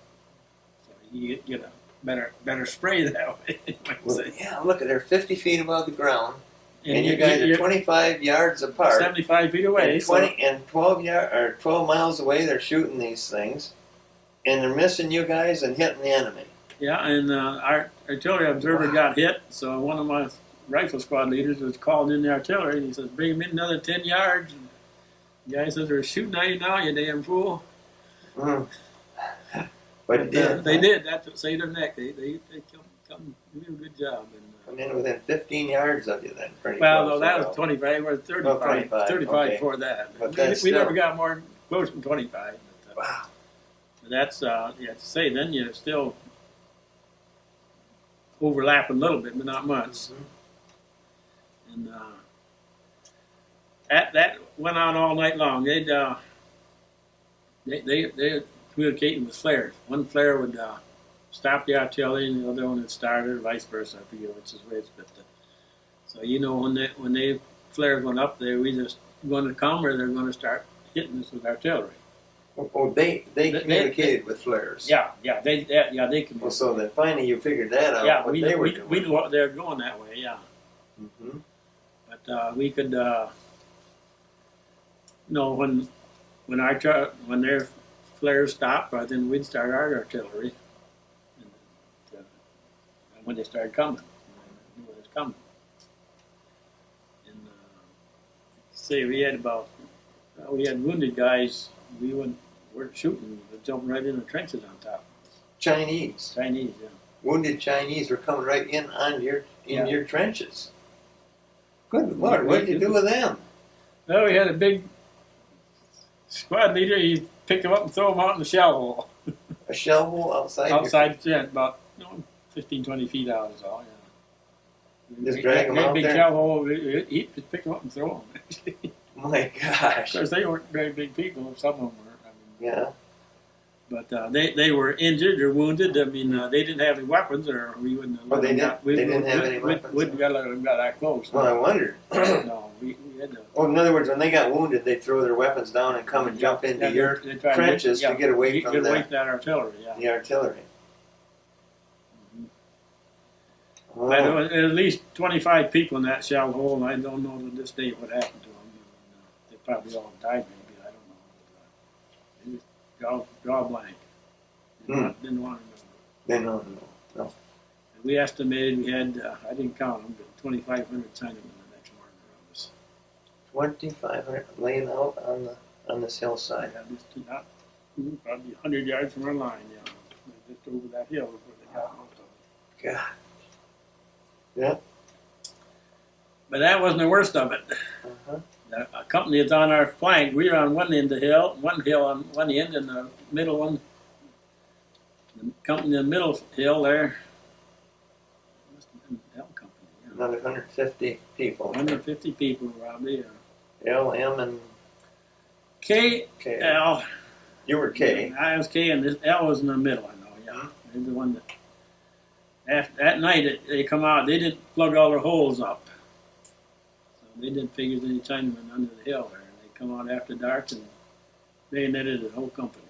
[SPEAKER 2] So you get a better spray that way. you might
[SPEAKER 3] Well,
[SPEAKER 2] say.
[SPEAKER 3] yeah, look, they're 50 feet above the ground, and you
[SPEAKER 2] you-
[SPEAKER 3] guys are
[SPEAKER 2] you're
[SPEAKER 3] 25 yards apart.
[SPEAKER 2] 75 feet away.
[SPEAKER 3] And
[SPEAKER 2] so-
[SPEAKER 3] 20 and 12 miles away, they're shooting these things, and they're missing you guys and hitting the enemy.
[SPEAKER 2] Yeah, and our artillery observer got hit, so one of my rifle squad leaders was called in the artillery, and he says, bring him in another 10 yards. And the guy says, they're shooting at you now, you damn fool.
[SPEAKER 3] Mm. But it did.
[SPEAKER 2] They did. That's what saved their neck. They come do a good job. And,
[SPEAKER 3] Come in within 15 yards of you then, pretty
[SPEAKER 2] well,
[SPEAKER 3] close.
[SPEAKER 2] no, that was 25. We're 35,
[SPEAKER 3] Well, 25, okay.
[SPEAKER 2] before that.
[SPEAKER 3] But
[SPEAKER 2] we
[SPEAKER 3] that's
[SPEAKER 2] never
[SPEAKER 3] still-
[SPEAKER 2] got more close than 25. But,
[SPEAKER 3] Wow.
[SPEAKER 2] that's, you have to say, then you still overlap a little bit, but not much.
[SPEAKER 3] Mm-hmm.
[SPEAKER 2] And that went on all night long. They communicating with flares. One flare would stop the artillery, and the other one would start it, or vice versa. I forget which is which. But so when they flares went up, they were either going to come or they're going to start hitting us with artillery.
[SPEAKER 3] Oh, they communicated with flares.
[SPEAKER 2] Yeah, they communicated.
[SPEAKER 3] Well, so then finally you figured that out.
[SPEAKER 2] Yeah,
[SPEAKER 3] what they were doing.
[SPEAKER 2] they're going that way. Yeah.
[SPEAKER 3] Mm-hmm.
[SPEAKER 2] But we could, when their flares stopped, then we'd start our artillery. And, when they started coming, we knew it was coming. And say we had we had wounded guys. We weren't shooting, but jumping right in the trenches on top.
[SPEAKER 3] Chinese.
[SPEAKER 2] Chinese, yeah.
[SPEAKER 3] Wounded Chinese were coming right in on your
[SPEAKER 2] Yeah.
[SPEAKER 3] your trenches. Good Lord, what did you do with them?
[SPEAKER 2] Well, we had a big squad leader. He picked them up and throw them out in the shell hole.
[SPEAKER 3] A shell hole outside.
[SPEAKER 2] Outside the tent, about 15, 20 feet out is all, yeah.
[SPEAKER 3] Just drag 'em
[SPEAKER 2] Great
[SPEAKER 3] out
[SPEAKER 2] big
[SPEAKER 3] there?
[SPEAKER 2] shell hole, he just picked them up and throw them. Of
[SPEAKER 3] My gosh.
[SPEAKER 2] course, they weren't very big people, some of them were. I mean,
[SPEAKER 3] Yeah.
[SPEAKER 2] but they were injured or wounded. I mean, they didn't have any weapons, or we wouldn't have
[SPEAKER 3] Oh, they
[SPEAKER 2] let them
[SPEAKER 3] didn't-
[SPEAKER 2] out. We
[SPEAKER 3] they didn't have any
[SPEAKER 2] we
[SPEAKER 3] weapons,
[SPEAKER 2] wouldn't got them got that close.
[SPEAKER 3] Well, I wondered.
[SPEAKER 2] No, we had to.
[SPEAKER 3] Oh, in other words, when they got wounded, they throw their weapons down and come and jump into your
[SPEAKER 2] they try
[SPEAKER 3] trenches to get away from
[SPEAKER 2] get away
[SPEAKER 3] the,
[SPEAKER 2] from that artillery, yeah.
[SPEAKER 3] the artillery.
[SPEAKER 2] Mhm.
[SPEAKER 3] Oh.
[SPEAKER 2] But there was at least 25 people in that shell hole, and I don't know to this day what happened to them. probably all died maybe, I don't know. They just draw blank. Didn't want to know.
[SPEAKER 3] They no.
[SPEAKER 2] We estimated we had, I didn't count them, but 2,500 Chinamen the next morning around us.
[SPEAKER 3] 2,500 laying out on this hillside.
[SPEAKER 2] Yeah, just not, probably 100 yards from our line, yeah. Just over that hill is where they got most of it.
[SPEAKER 3] God. Yeah.
[SPEAKER 2] But that wasn't the worst of it.
[SPEAKER 3] Uh-huh.
[SPEAKER 2] A company that's on our flank, we were on one end of the hill, one hill on one end, and the middle one, the company in the middle hill there, must have been the L company, yeah.
[SPEAKER 3] Another 150 people.
[SPEAKER 2] 150 people probably.
[SPEAKER 3] L, M, and
[SPEAKER 2] K,
[SPEAKER 3] K.
[SPEAKER 2] L.
[SPEAKER 3] You were K.
[SPEAKER 2] I was K, and this L was in the middle, I know, yeah. They're the one that, after, that night they come out, they didn't plug all their holes up. So they didn't figure any Chinamen under the hill there. And they come out after dark and bayoneted the whole company.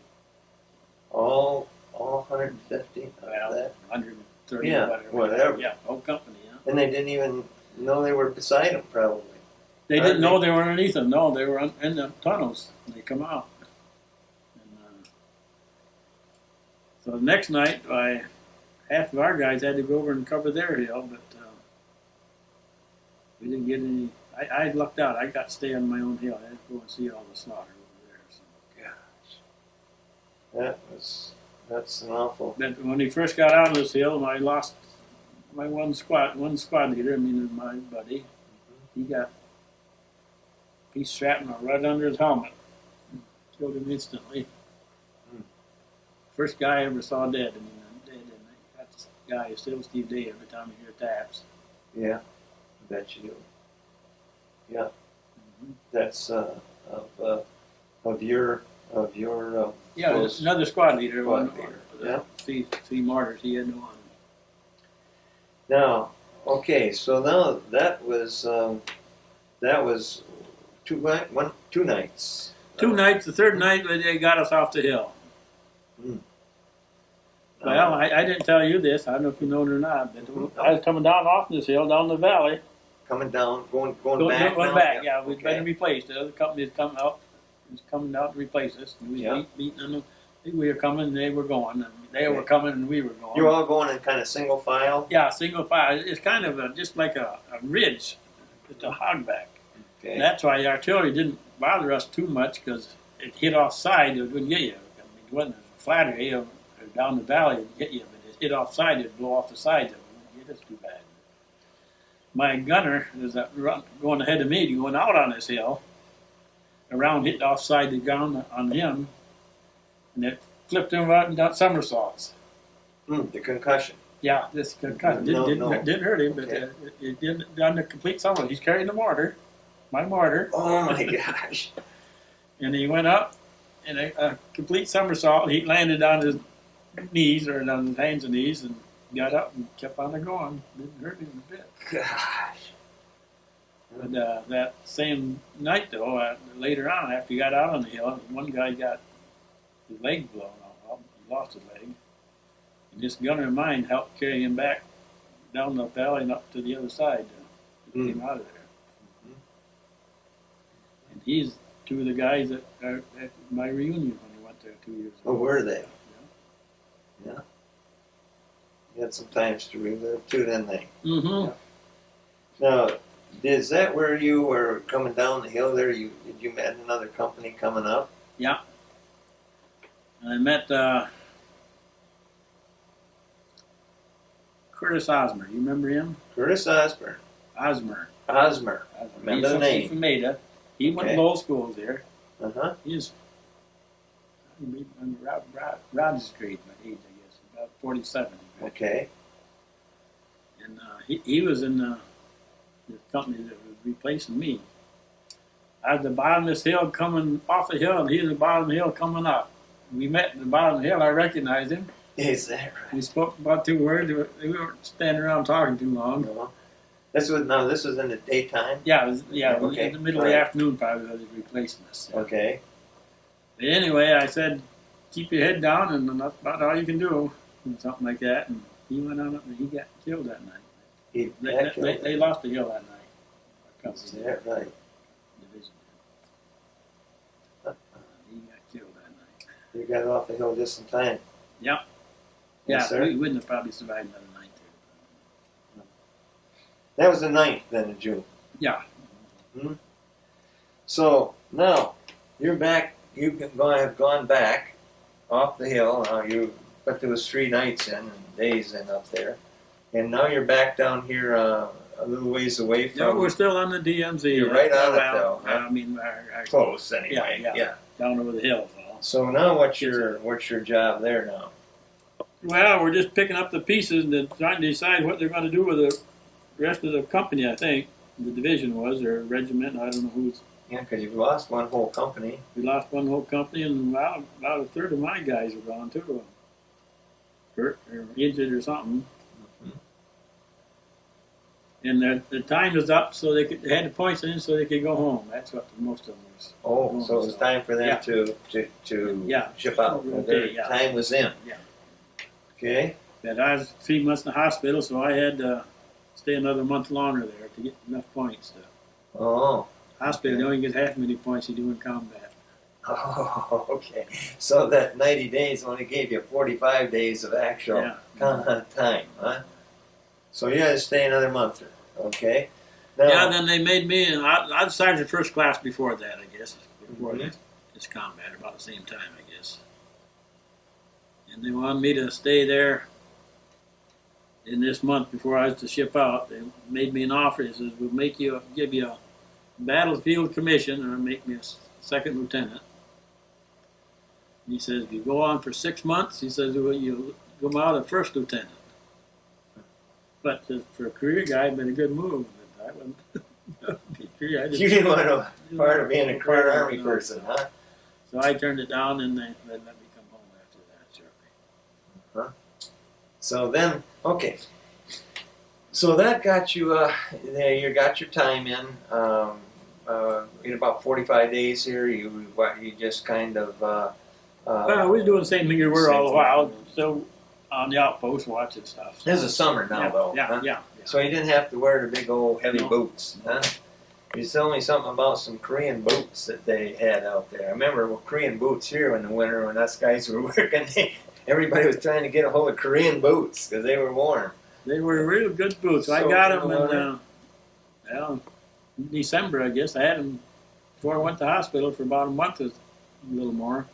[SPEAKER 3] All 150 of
[SPEAKER 2] Well,
[SPEAKER 3] that.
[SPEAKER 2] 130
[SPEAKER 3] Yeah,
[SPEAKER 2] or
[SPEAKER 3] whatever.
[SPEAKER 2] Yeah, whole company, yeah.
[SPEAKER 3] And they didn't even know they were beside them, probably.
[SPEAKER 2] They didn't know they were underneath them. No, they were in the tunnels. They come out. And, so the next night, half of our guys had to go over and cover their hill, but we didn't get any. I lucked out. I got to stay on my own hill. I had to go and see all the slaughter over there. So.
[SPEAKER 3] Gosh. That's an awful.
[SPEAKER 2] But when we first got out of this hill, I lost my one squad leader. I mean, my buddy. He got a piece of shrapnel right under his helmet. Killed him instantly. First guy I ever saw dead. I mean, dead. And that guy is still Steve Day every time you hear taps.
[SPEAKER 3] Yeah, I bet you do. Yeah, that's of your
[SPEAKER 2] Yeah,
[SPEAKER 3] close
[SPEAKER 2] another squad leader.
[SPEAKER 3] squad leader. Yeah.
[SPEAKER 2] Three martyrs. He had no one.
[SPEAKER 3] Now, okay, so now that was two nights.
[SPEAKER 2] Two nights. The third night they got us off the hill. Well, I didn't tell you this. I don't know if you know it or not, but I was coming down off this hill, down the valley.
[SPEAKER 3] Coming down, going
[SPEAKER 2] Going
[SPEAKER 3] back.
[SPEAKER 2] back,
[SPEAKER 3] now?
[SPEAKER 2] yeah. We'd
[SPEAKER 3] Okay.
[SPEAKER 2] been replaced. The other company had come out, was coming out to replace us. And we
[SPEAKER 3] Yeah.
[SPEAKER 2] beating them. We were coming, and they were going. And they were coming, and we were going.
[SPEAKER 3] You were all going in kind of single file.
[SPEAKER 2] Yeah, single file. It's kind of just like a ridge. It's a hogback.
[SPEAKER 3] Okay.
[SPEAKER 2] And that's why the artillery didn't bother us too much because it hit offside. It wouldn't get you. I mean, it wasn't a flat area or down the valley. It'd get you, but it hit offside. It'd blow off the side. It wouldn't get us too bad. My gunner was going ahead of me, going out on this hill. A round hit offside the ground on him, and it flipped him out and got somersaults.
[SPEAKER 3] The concussion.
[SPEAKER 2] Yeah, this concussion
[SPEAKER 3] No.
[SPEAKER 2] didn't hurt him, but
[SPEAKER 3] Okay.
[SPEAKER 2] it did done the complete somersault. He's carrying the mortar, my mortar,
[SPEAKER 3] Oh my gosh.
[SPEAKER 2] and he went up in a complete somersault. He landed on his knees or on his hands and knees and got up and kept on going. Didn't hurt him a bit.
[SPEAKER 3] Gosh.
[SPEAKER 2] But that same night, though, later on, after he got out on the hill, one guy got his leg blown off. He lost his leg. And this gunner of mine helped carry him back down the valley and up to the other side. He came out of there. And he's two of the guys that are at my reunion when I went there 2 years ago.
[SPEAKER 3] Oh, were they? Yeah. You had some times to relive too, didn't they?
[SPEAKER 2] Mm-hmm.
[SPEAKER 3] Now, is that where you were coming down the hill there? Did you met another company coming up?
[SPEAKER 2] Yeah. And I met Curtis Osmer. You remember him?
[SPEAKER 3] Curtis Osborne.
[SPEAKER 2] Osmer.
[SPEAKER 3] Remember the
[SPEAKER 2] He's
[SPEAKER 3] name.
[SPEAKER 2] from Maida. He went
[SPEAKER 3] Okay.
[SPEAKER 2] to law schools there.
[SPEAKER 3] Uh-huh.
[SPEAKER 2] He made on Rod Street, my age, I guess, about 47.
[SPEAKER 3] Okay.
[SPEAKER 2] And he was in the company that was replacing me. I was at the bottom of this hill coming off the hill, and he was at the bottom of the hill coming up. We met at the bottom of the hill. I recognized him.
[SPEAKER 3] Is that right?
[SPEAKER 2] We spoke about 2 words. We weren't standing around talking too long.
[SPEAKER 3] No. This was in the daytime?
[SPEAKER 2] Yeah, it was
[SPEAKER 3] Okay.
[SPEAKER 2] in the middle of the afternoon probably was replacing us.
[SPEAKER 3] Okay.
[SPEAKER 2] But anyway, I said, keep your head down, and that's about all you can do, and something like that. And he went on up, and he got killed that night. They lost the hill that night.
[SPEAKER 3] Is that right?
[SPEAKER 2] Division.
[SPEAKER 3] You got off the hill just in time.
[SPEAKER 2] Yeah,
[SPEAKER 3] Yes, sir.
[SPEAKER 2] we wouldn't have probably survived another night there.
[SPEAKER 3] That was the 9th then of June.
[SPEAKER 2] Yeah.
[SPEAKER 3] So now you're back. Have gone back off the hill. But there was 3 nights in and days in up there, and now you're back down here a little ways away from.
[SPEAKER 2] Yeah, we're still on the DMZ.
[SPEAKER 3] You're right on it,
[SPEAKER 2] well,
[SPEAKER 3] though, huh?
[SPEAKER 2] I mean, our
[SPEAKER 3] Close anyway.
[SPEAKER 2] Yeah. down over the hill. So.
[SPEAKER 3] So now what's your job there now?
[SPEAKER 2] Well, we're just picking up the pieces and trying to decide what they're going to do with the rest of the company. I think the division was or regiment. I don't know who's.
[SPEAKER 3] Yeah, because you've lost one whole company.
[SPEAKER 2] We lost one whole company, and well, about a third of my guys were gone too, hurt or injured or something. And their time was up, so they had the points in, so they could go home. That's what most of them was.
[SPEAKER 3] Oh, so it was time for them
[SPEAKER 2] Yeah.
[SPEAKER 3] to
[SPEAKER 2] Yeah.
[SPEAKER 3] ship out.
[SPEAKER 2] Okay,
[SPEAKER 3] Their
[SPEAKER 2] yeah.
[SPEAKER 3] time was in.
[SPEAKER 2] Yeah.
[SPEAKER 3] Okay.
[SPEAKER 2] But I was 3 months in the hospital, so I had to stay another month longer there to get enough points. To
[SPEAKER 3] Oh.
[SPEAKER 2] hospital, you only get half as many points you do in combat.
[SPEAKER 3] Oh, okay. So that 90 days only gave you 45 days of actual time, huh? So you had to stay another month, okay? Now,
[SPEAKER 2] Yeah, then they made me, and I decided the first class before that, I guess, before this combat, about the same time, I guess. And they wanted me to stay there in this month before I was to ship out. They made me an offer. They says, we'll give you a battlefield commission, or make me a second lieutenant. And he says, if you go on for 6 months, he says, well, you'll come out a first lieutenant. But for a career guy, it'd been a good move. But I wouldn't.
[SPEAKER 3] you didn't want to be part of being a career Army person, huh?
[SPEAKER 2] So I turned it down, and they let me come home after that, shortly.
[SPEAKER 3] So then, okay. So that got you, you got your time in about 45 days here. You just kind of.
[SPEAKER 2] Well, we were doing the same thing we were all the while. So on the outpost watching stuff.
[SPEAKER 3] This is summer now, though.
[SPEAKER 2] Yeah,
[SPEAKER 3] huh?
[SPEAKER 2] yeah.
[SPEAKER 3] So you didn't have to wear the big old heavy
[SPEAKER 2] No.
[SPEAKER 3] boots, huh? You told me something about some Korean boots that they had out there. I remember Korean boots here in the winter when us guys were working. Everybody was trying to get a hold of Korean boots because they were warm.
[SPEAKER 2] They were real good boots. I
[SPEAKER 3] So,
[SPEAKER 2] got them in December, I guess. I had them before I went to hospital for about a month, a little more.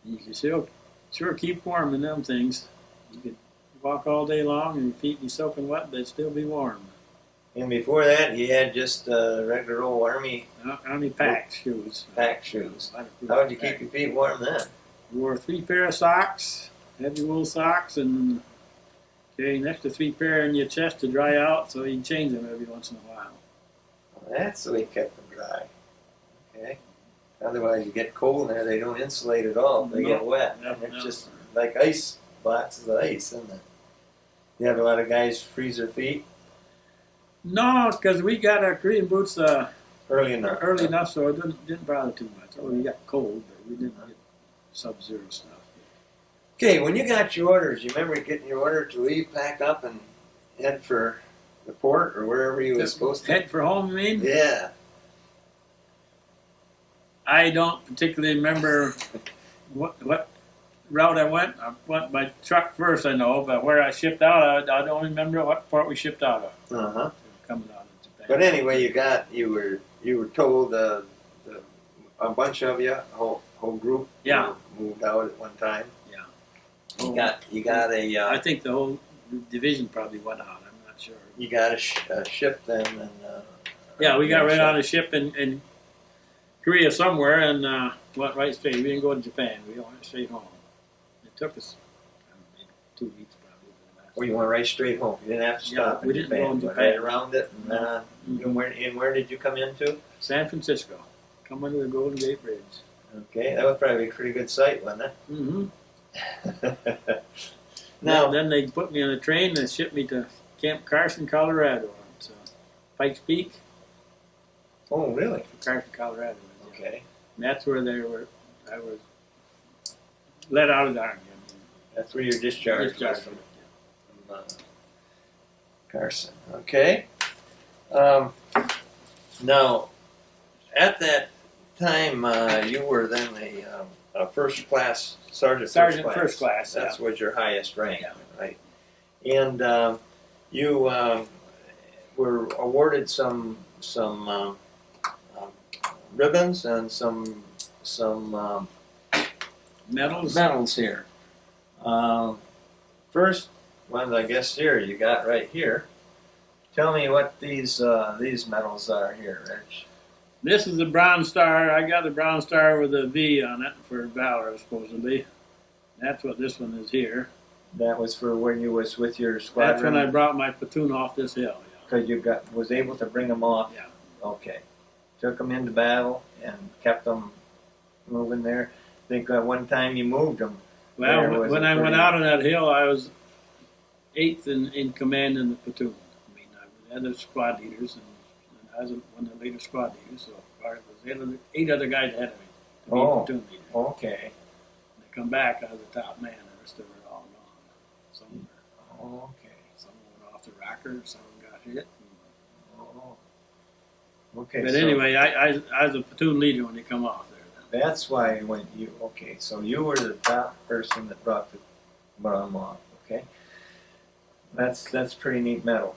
[SPEAKER 2] You could sure keep warm in them things. You could walk all day long and your feet be soaking wet, they'd still be warm.
[SPEAKER 3] And before that, you had just regular old Army
[SPEAKER 2] Army pack shoes.
[SPEAKER 3] pack shoes.
[SPEAKER 2] A lot of
[SPEAKER 3] How would you
[SPEAKER 2] pack.
[SPEAKER 3] keep your feet warm then?
[SPEAKER 2] Wore 3 pair of socks, heavy wool socks, and carry an extra 3 pair in your chest to dry out, so you can change them every once in a while.
[SPEAKER 3] Well, that's the way you kept them dry. Okay. Otherwise, you get cold in there, they don't insulate at all. They get wet.
[SPEAKER 2] No,
[SPEAKER 3] It's
[SPEAKER 2] no.
[SPEAKER 3] just like ice, lots of ice, isn't it? You have a lot of guys freeze their feet
[SPEAKER 2] No, because we got our Korean boots
[SPEAKER 3] early enough.
[SPEAKER 2] early enough, so it didn't bother too much. Oh, we got cold, but we didn't get sub-zero stuff.
[SPEAKER 3] Okay, when you got your orders, you remember getting your order to leave, pack up, and head for the port or wherever you were supposed to?
[SPEAKER 2] Head for home, you mean?
[SPEAKER 3] Yeah.
[SPEAKER 2] I don't particularly remember what route I went. I went by truck first, I know, but where I shipped out, I don't remember what part we shipped out of.
[SPEAKER 3] Uh-huh.
[SPEAKER 2] Coming out of Japan.
[SPEAKER 3] But anyway, you were told a bunch of you, a whole group,
[SPEAKER 2] Yeah.
[SPEAKER 3] moved out at one time.
[SPEAKER 2] Yeah.
[SPEAKER 3] You got
[SPEAKER 2] I
[SPEAKER 3] a
[SPEAKER 2] think the whole division probably went out. I'm not sure.
[SPEAKER 3] you got a ship then, and
[SPEAKER 2] Yeah, we got right on a ship in Korea somewhere and went right straight. We didn't go to Japan. We went straight home. It took us maybe 2 weeks probably. for the last
[SPEAKER 3] Well, you went right straight home. You didn't have to stop
[SPEAKER 2] we
[SPEAKER 3] in
[SPEAKER 2] didn't
[SPEAKER 3] Japan.
[SPEAKER 2] go in
[SPEAKER 3] You went
[SPEAKER 2] Japan.
[SPEAKER 3] right around it, and
[SPEAKER 2] Mhm.
[SPEAKER 3] where did you come into?
[SPEAKER 2] San Francisco. Come under the Golden Gate Bridge.
[SPEAKER 3] Okay, that was probably a pretty good sight, wasn't
[SPEAKER 2] Mm-hmm.
[SPEAKER 3] it? Now,
[SPEAKER 2] Then they put me on a train and shipped me to Camp Carson, Colorado. It's Pikes Peak,
[SPEAKER 3] oh really?
[SPEAKER 2] Carson, Colorado.
[SPEAKER 3] Okay,
[SPEAKER 2] And that's where I was let out of the Army.
[SPEAKER 3] that's where your discharge
[SPEAKER 2] Discharged.
[SPEAKER 3] was from Carson. Okay. Now, at that time, you were then
[SPEAKER 1] first class sergeant.
[SPEAKER 2] Sergeant first class.
[SPEAKER 1] That's was your highest rank,
[SPEAKER 2] Yeah.
[SPEAKER 1] right? And you were awarded some ribbons and some
[SPEAKER 2] Medals.
[SPEAKER 1] here. First one, I guess here you got right here. Tell me what these medals are here, Rich.
[SPEAKER 2] This is the Bronze Star. I got the Bronze Star with a V on it for valor, supposedly. That's what this one is here.
[SPEAKER 1] That was for when you was with your squadron.
[SPEAKER 2] That's when I brought my platoon off this hill.
[SPEAKER 1] Because you was able to bring them off.
[SPEAKER 2] Yeah.
[SPEAKER 1] Okay. Took them into battle and kept them moving there. I think one time you moved them.
[SPEAKER 2] Well, when I went out on that hill, I was 8th in command in the platoon. I mean, I was the squad leaders, and I was one of the later squad leaders, so it was 8 other guys ahead of me to be platoon leader.
[SPEAKER 1] Okay.
[SPEAKER 2] When they come back, I was the top man. The rest of them were all gone. Some went off the rocker, some got hit.
[SPEAKER 1] Okay.
[SPEAKER 2] But
[SPEAKER 1] so
[SPEAKER 2] anyway, I was a platoon leader when they come off there.
[SPEAKER 1] that's why when you so you were the top person that brought them off. Okay. That's pretty neat medal.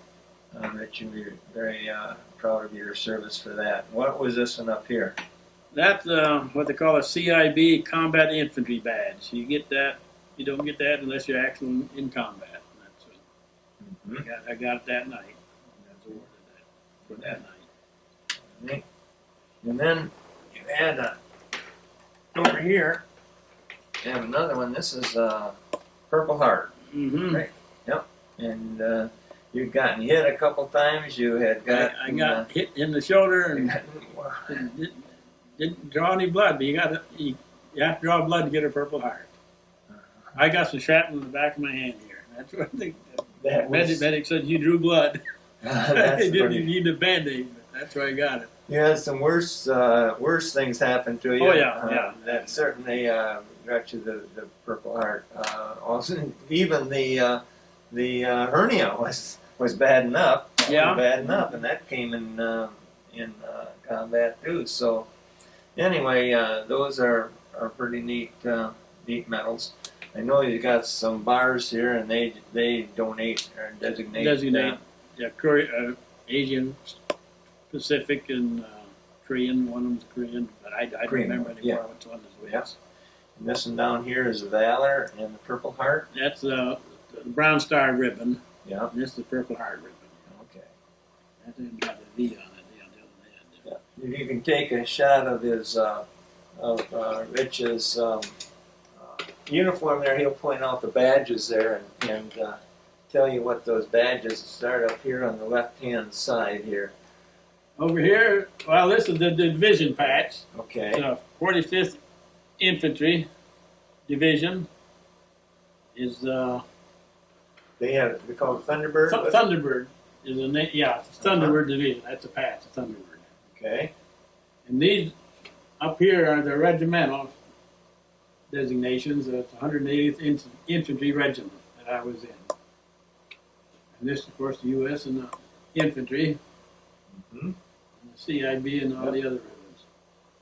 [SPEAKER 1] Rich, and we're very proud of your service for that. What was this one up here?
[SPEAKER 2] That's what they call a CIB Combat Infantry Badge. You get that. You don't get that unless you're actually in combat. And that's what I got it that night. I was awarded that for that night.
[SPEAKER 1] Neat. And then you had over here. You have another one. This is Purple Heart.
[SPEAKER 2] Mm-hmm.
[SPEAKER 1] Right. Yep. And you'd gotten hit a couple times. You had got.
[SPEAKER 2] I got hit in the shoulder and didn't draw any blood, but you have to draw blood to get a Purple Heart. I got some shrapnel in the back of my hand here. That's what I think. The medic said you drew blood. They didn't need a Band-Aid, but that's why I got it.
[SPEAKER 1] You had some worse things happen to you.
[SPEAKER 2] Oh yeah.
[SPEAKER 1] That certainly got you the Purple Heart. Also, even the hernia was bad enough.
[SPEAKER 2] Yeah.
[SPEAKER 1] Bad enough, and that came in combat too. So anyway, those are pretty neat medals. I know you got some bars here, and they donate or designate.
[SPEAKER 2] Asian, Pacific, and Korean. One of them's Korean, but I don't remember anymore which one is which.
[SPEAKER 1] Yep. And this one down here is the Valor and the Purple Heart.
[SPEAKER 2] That's the Brown Star ribbon.
[SPEAKER 1] Yeah.
[SPEAKER 2] And this is the Purple Heart ribbon.
[SPEAKER 1] Okay.
[SPEAKER 2] That's got the V on it.
[SPEAKER 1] Yeah. If you can take a shot of his Rich's uniform there, he'll point out the badges there and tell you what those badges start up here on the left-hand side here.
[SPEAKER 2] Over here, well, this is the division patch.
[SPEAKER 1] Okay.
[SPEAKER 2] The 45th Infantry Division is
[SPEAKER 1] They call it Thunderbird.
[SPEAKER 2] Thunderbird is a name. Yeah, it's Thunderbird Division. That's a patch, a Thunderbird.
[SPEAKER 1] Okay.
[SPEAKER 2] And these up here are the regimental designations. It's 180th Infantry Regiment that I was in. And this, of course, the U.S. and the infantry,
[SPEAKER 1] Mm-hmm.
[SPEAKER 2] and the CIB, and all the other ribbons.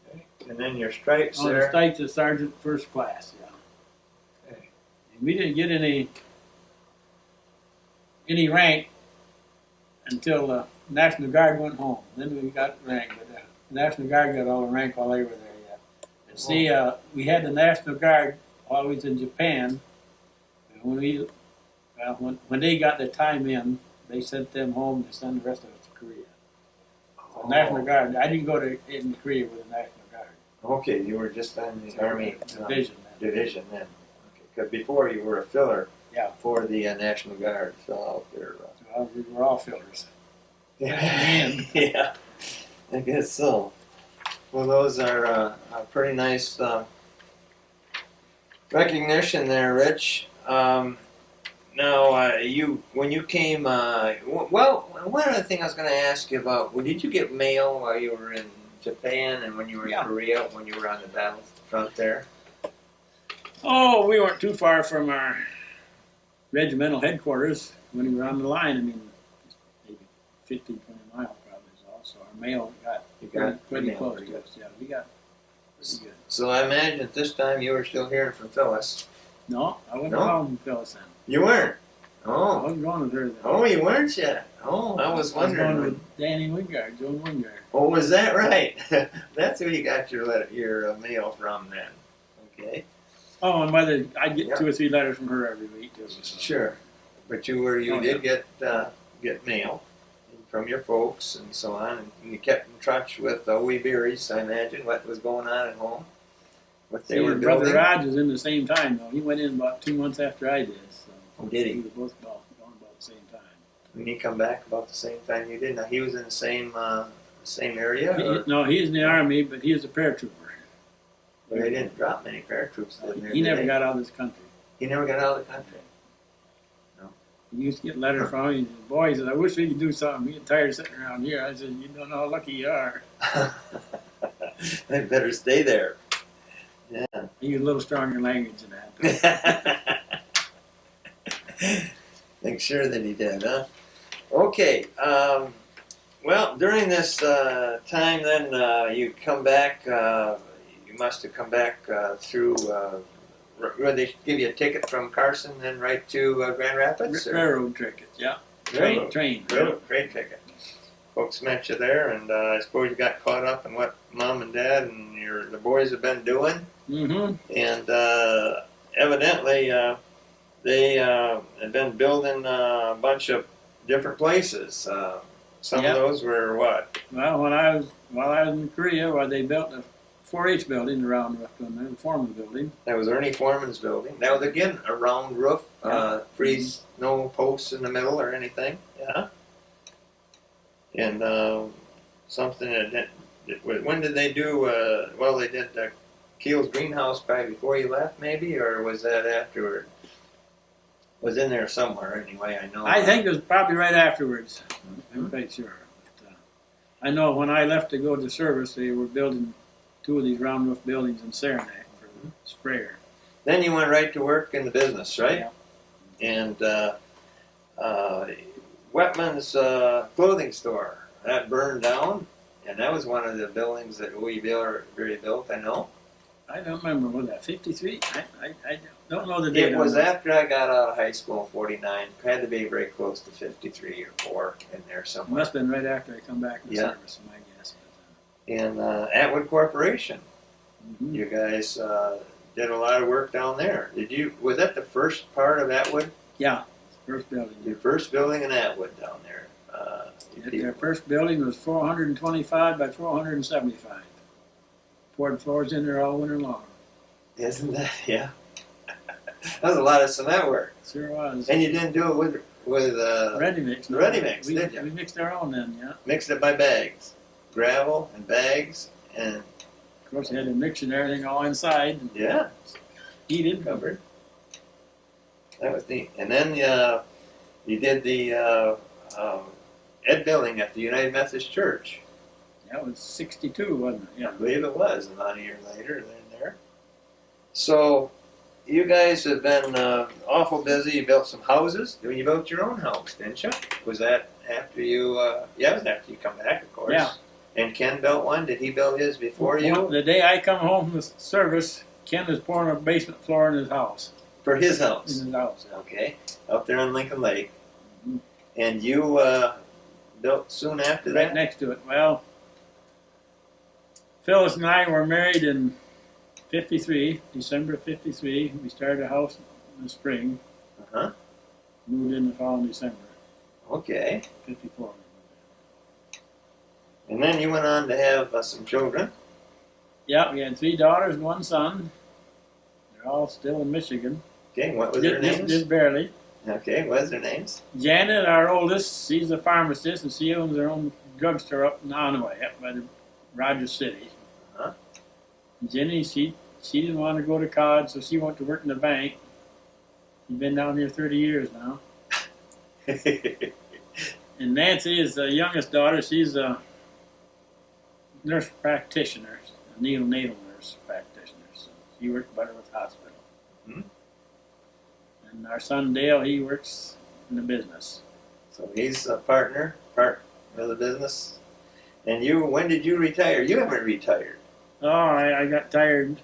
[SPEAKER 1] Okay. And then your stripes
[SPEAKER 2] Oh,
[SPEAKER 1] there.
[SPEAKER 2] the stripes is Sergeant First Class, yeah.
[SPEAKER 1] Okay.
[SPEAKER 2] And we didn't get any rank until the National Guard went home. Then we got rank, but the National Guard got all the rank while they were there yet. And see, we had the National Guard always in Japan. And when they got their time in, they sent them home. They sent the rest of us to Korea. So National Guard. I didn't go in Korea with the National Guard.
[SPEAKER 1] Okay, you were just on the Army
[SPEAKER 2] Division.
[SPEAKER 1] then. Okay, because before you were a filler.
[SPEAKER 2] Yeah.
[SPEAKER 1] For the National Guard, so out there.
[SPEAKER 2] So we were all fillers.
[SPEAKER 1] Yeah, I guess so. Well, those are a pretty nice recognition there, Rich. Now, when you came, well, one other thing I was going to ask you about, did you get mail while you were in Japan and when you were in Korea, when you were on the battlefront there?
[SPEAKER 2] Oh, we weren't too far from our regimental headquarters when we were on the line. I mean, maybe 15, 20 miles probably is all. So our mail got pretty close to us. Yeah, we got pretty good.
[SPEAKER 3] So I imagine at this time you were still hearing from Phyllis.
[SPEAKER 2] No, I wasn't
[SPEAKER 3] No?
[SPEAKER 2] calling from Phyllis then.
[SPEAKER 3] You weren't?
[SPEAKER 2] I
[SPEAKER 3] Oh.
[SPEAKER 2] wasn't going with her then.
[SPEAKER 3] Oh, you weren't yet? Oh, I was
[SPEAKER 2] I was
[SPEAKER 3] wondering.
[SPEAKER 2] going with Danny Wingard, Joan Wingard.
[SPEAKER 3] Oh, was that right? That's who you got your mail from then. Okay.
[SPEAKER 2] Oh, and whether I'd get
[SPEAKER 3] Yeah.
[SPEAKER 2] 2 or 3 letters from her every week too. So.
[SPEAKER 3] Sure. But you
[SPEAKER 2] Oh,
[SPEAKER 3] did get mail from your folks and so on, and you kept in touch with wee Bieris, I imagine, what was going on at home, what they
[SPEAKER 2] See,
[SPEAKER 3] were
[SPEAKER 2] his brother
[SPEAKER 3] building.
[SPEAKER 2] Raj was in the same time though. He went in about 2 months after I did. So
[SPEAKER 3] Oh, did
[SPEAKER 2] we
[SPEAKER 3] he?
[SPEAKER 2] were both gone about the same time.
[SPEAKER 3] When he come back about the same time you did. Now he was in the same area, or
[SPEAKER 2] No, he's in the Army, but he was a paratrooper.
[SPEAKER 3] well, they didn't drop many paratroops in there.
[SPEAKER 2] He
[SPEAKER 3] did
[SPEAKER 2] never
[SPEAKER 3] they?
[SPEAKER 2] got out of this country.
[SPEAKER 3] He never got out of the country.
[SPEAKER 2] He used to get letters from him. He said, "Boy," he said, "I wish we could do something. We get tired of sitting around here." I said, "You don't know how lucky you are."
[SPEAKER 3] They better stay there. Yeah.
[SPEAKER 2] He was a little stronger in language than that.
[SPEAKER 3] Make sure that he did, huh? Okay. Well, during this time, then you come back. You must have come back through. Where they give you a ticket from Carson, then right to Grand Rapids. or-
[SPEAKER 2] Railroad tickets, yeah.
[SPEAKER 3] Railroad.
[SPEAKER 2] Train.
[SPEAKER 3] Great ticket. Folks met you there, and I suppose you got caught up in what Mom and Dad and the boys have been doing.
[SPEAKER 2] Mm-hmm.
[SPEAKER 3] And evidently they had been building a bunch of different places. Some
[SPEAKER 2] Yep.
[SPEAKER 3] of those were what?
[SPEAKER 2] Well, while I was in Korea, they built a 4-H building around the Foreman building.
[SPEAKER 3] That was Ernie Foreman's building. That was again a round roof, freeze, no posts in the middle or anything. Yeah. And something that when did they do? Well, they did Keel's greenhouse probably before you left, maybe, or was that afterward? Was in there somewhere anyway. I know.
[SPEAKER 2] I think it was probably right afterwards.
[SPEAKER 3] Mm-hmm.
[SPEAKER 2] I'm quite sure. But, I know when I left to go to service, they were building 2 of these round roof buildings in Saranac for the sprayer.
[SPEAKER 3] Then you went right to work in the business, right?
[SPEAKER 2] Yeah.
[SPEAKER 3] And Wetman's clothing store that burned down, and that was one of the buildings that we Bieri built. I know.
[SPEAKER 2] I don't remember, was that 53? I don't know the date.
[SPEAKER 3] It was after I got out of high school in '49. Had to be very close to 53 or 4 in there
[SPEAKER 2] It
[SPEAKER 3] somewhere.
[SPEAKER 2] must have been right after I come back to
[SPEAKER 3] Yeah.
[SPEAKER 2] service, my guess.
[SPEAKER 3] And Atwood Corporation.
[SPEAKER 2] Mhm.
[SPEAKER 3] You guys did a lot of work down there. Did you? Was that the first part of Atwood?
[SPEAKER 2] Yeah, first building.
[SPEAKER 3] Your first building in Atwood down there.
[SPEAKER 2] Their first building was 425 by 475. Poured floors in there all winter long.
[SPEAKER 3] Isn't that? Yeah. That was a lot of cement work.
[SPEAKER 2] Sure was.
[SPEAKER 3] And you didn't do it with
[SPEAKER 2] Ready mix. no.
[SPEAKER 3] ready mix,
[SPEAKER 2] we,
[SPEAKER 3] did you?
[SPEAKER 2] We mixed our own then, yeah.
[SPEAKER 3] Mixed it by bags, gravel and bags, and
[SPEAKER 2] Of course, they had the mixer and everything all inside and
[SPEAKER 3] yeah,
[SPEAKER 2] heated.
[SPEAKER 3] covered. That was neat. And then you did the Ed building at the United Methodist Church.
[SPEAKER 2] That was 62, wasn't it?
[SPEAKER 3] I
[SPEAKER 2] Yeah.
[SPEAKER 3] believe it was about a year later than there. So you guys have been awful busy. You built some houses. You built your own house, didn't you? Was that after you? Yeah, it was after you come back, of course.
[SPEAKER 2] Yeah.
[SPEAKER 3] And Ken built one. Did he build his before
[SPEAKER 2] Well,
[SPEAKER 3] you?
[SPEAKER 2] the day I come home from the service, Ken was pouring a basement floor in his house.
[SPEAKER 3] For his
[SPEAKER 2] In
[SPEAKER 3] house.
[SPEAKER 2] his house. Yeah.
[SPEAKER 3] Okay. Up there on Lincoln Lake.
[SPEAKER 2] Mhm.
[SPEAKER 3] And you built soon after
[SPEAKER 2] Right
[SPEAKER 3] that?
[SPEAKER 2] next to it. Well, Phyllis and I were married in 53, December of 53. We started a house in the spring,
[SPEAKER 3] Uh-huh.
[SPEAKER 2] moved in the following December,
[SPEAKER 3] Okay.
[SPEAKER 2] 54.
[SPEAKER 3] And then you went on to have some children.
[SPEAKER 2] Yeah, we had 3 daughters and 1 son. They're all still in Michigan.
[SPEAKER 3] Okay. What was their names?
[SPEAKER 2] Just barely.
[SPEAKER 3] Okay. What was their names?
[SPEAKER 2] Janet, our oldest, she's a pharmacist, and she owns her own drugstore up in Onaway, up by the Rogers City.
[SPEAKER 3] Uh-huh.
[SPEAKER 2] Jenny, she didn't want to go to college, so she went to work in the bank. She's been down here 30 years now. And Nancy is the youngest daughter. She's a nurse practitioner, a neonatal nurse practitioner. So she works at Butterworth Hospital.
[SPEAKER 3] Mhm.
[SPEAKER 2] And our son Dale, he works in the business.
[SPEAKER 3] So he's a part of the business. And you, when did you retire? You haven't retired.
[SPEAKER 2] Oh, I got tired.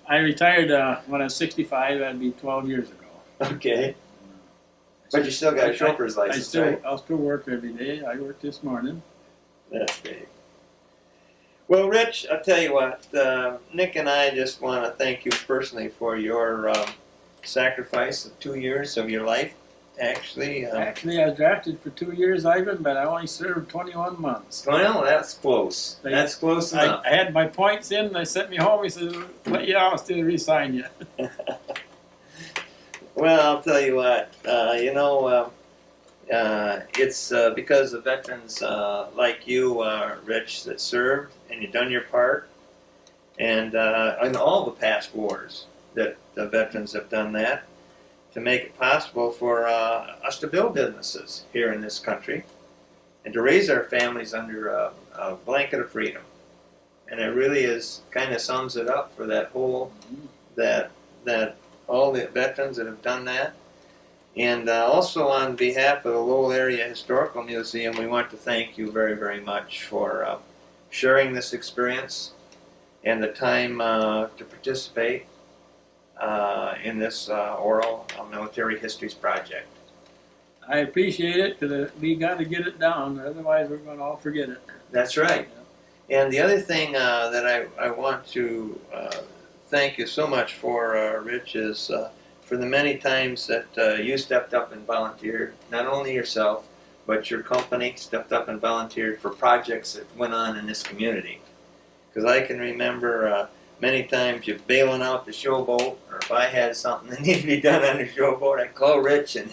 [SPEAKER 2] I retired when I was 65. That'd be 12 years ago.
[SPEAKER 3] Okay. But you still got a chauffeur's license, right?
[SPEAKER 2] I'll still work every day. I worked this morning.
[SPEAKER 3] That's great. Well, Rich, I'll tell you what, Nick and I just want to thank you personally for your sacrifice of 2 years of your life. Actually,
[SPEAKER 2] Actually, I was drafted for 2 years, Ivan, but I only served 21 months.
[SPEAKER 3] well, that's close. That's close enough.
[SPEAKER 2] I had my points in, and they sent me home. He said, let you out, I'll still re-sign you.
[SPEAKER 3] Well, I'll tell you what, it's because of veterans like you, Rich, that served and you've done your part, and in all the past wars that the veterans have done that to make it possible for us to build businesses here in this country and to raise our families under a blanket of freedom. And it really is kind of sums it up for that whole, that all the veterans that have done that. And also on behalf of the Lowell Area Historical Museum, we want to thank you very, very much for sharing this experience and the time to participate in this oral military histories project.
[SPEAKER 2] I appreciate it because we got to get it down, otherwise we're going to all forget it.
[SPEAKER 3] That's right. And the other thing that I want to thank you so much for, Rich, is for the many times that you stepped up and volunteered, not only yourself, but your company stepped up and volunteered for projects that went on in this community. Because I can remember many times you bailing out the showboat, or if I had something that needed to be done on the showboat, I'd call Rich or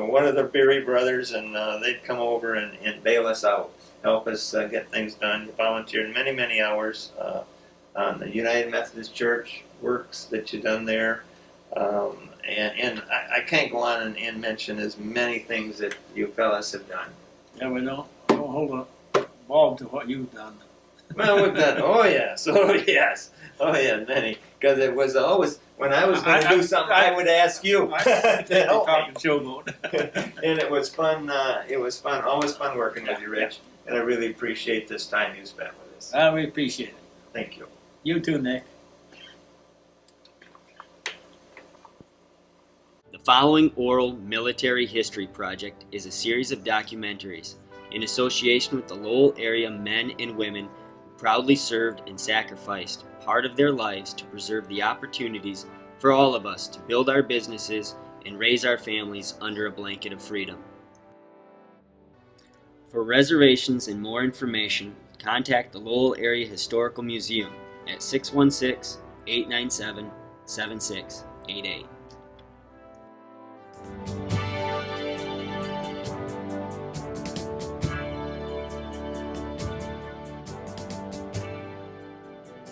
[SPEAKER 3] one of the Bieri brothers, and they'd come over and bail us out, help us get things done. You volunteered many, many hours on the United Methodist Church works that you've done there. And I can't go on and mention as many things that you fellas have done.
[SPEAKER 2] Yeah, we don't hold a ball to what you've done.
[SPEAKER 3] Well, we've done, oh yes, many. Because it was always, when I was going to do something, I would ask you to help me.
[SPEAKER 2] Talking showboat.
[SPEAKER 3] And it was fun, always fun working with you, Rich. And I really appreciate this time you spent with us.
[SPEAKER 2] We appreciate it.
[SPEAKER 3] Thank you.
[SPEAKER 2] You too, Nick.
[SPEAKER 4] The following oral military history project is a series of documentaries in association with the Lowell area men and women who proudly served and sacrificed part of their lives to preserve the opportunities for all of us to build our businesses and raise our families under a blanket of freedom. For reservations and more information, contact the Lowell Area Historical Museum at 616-897-7688.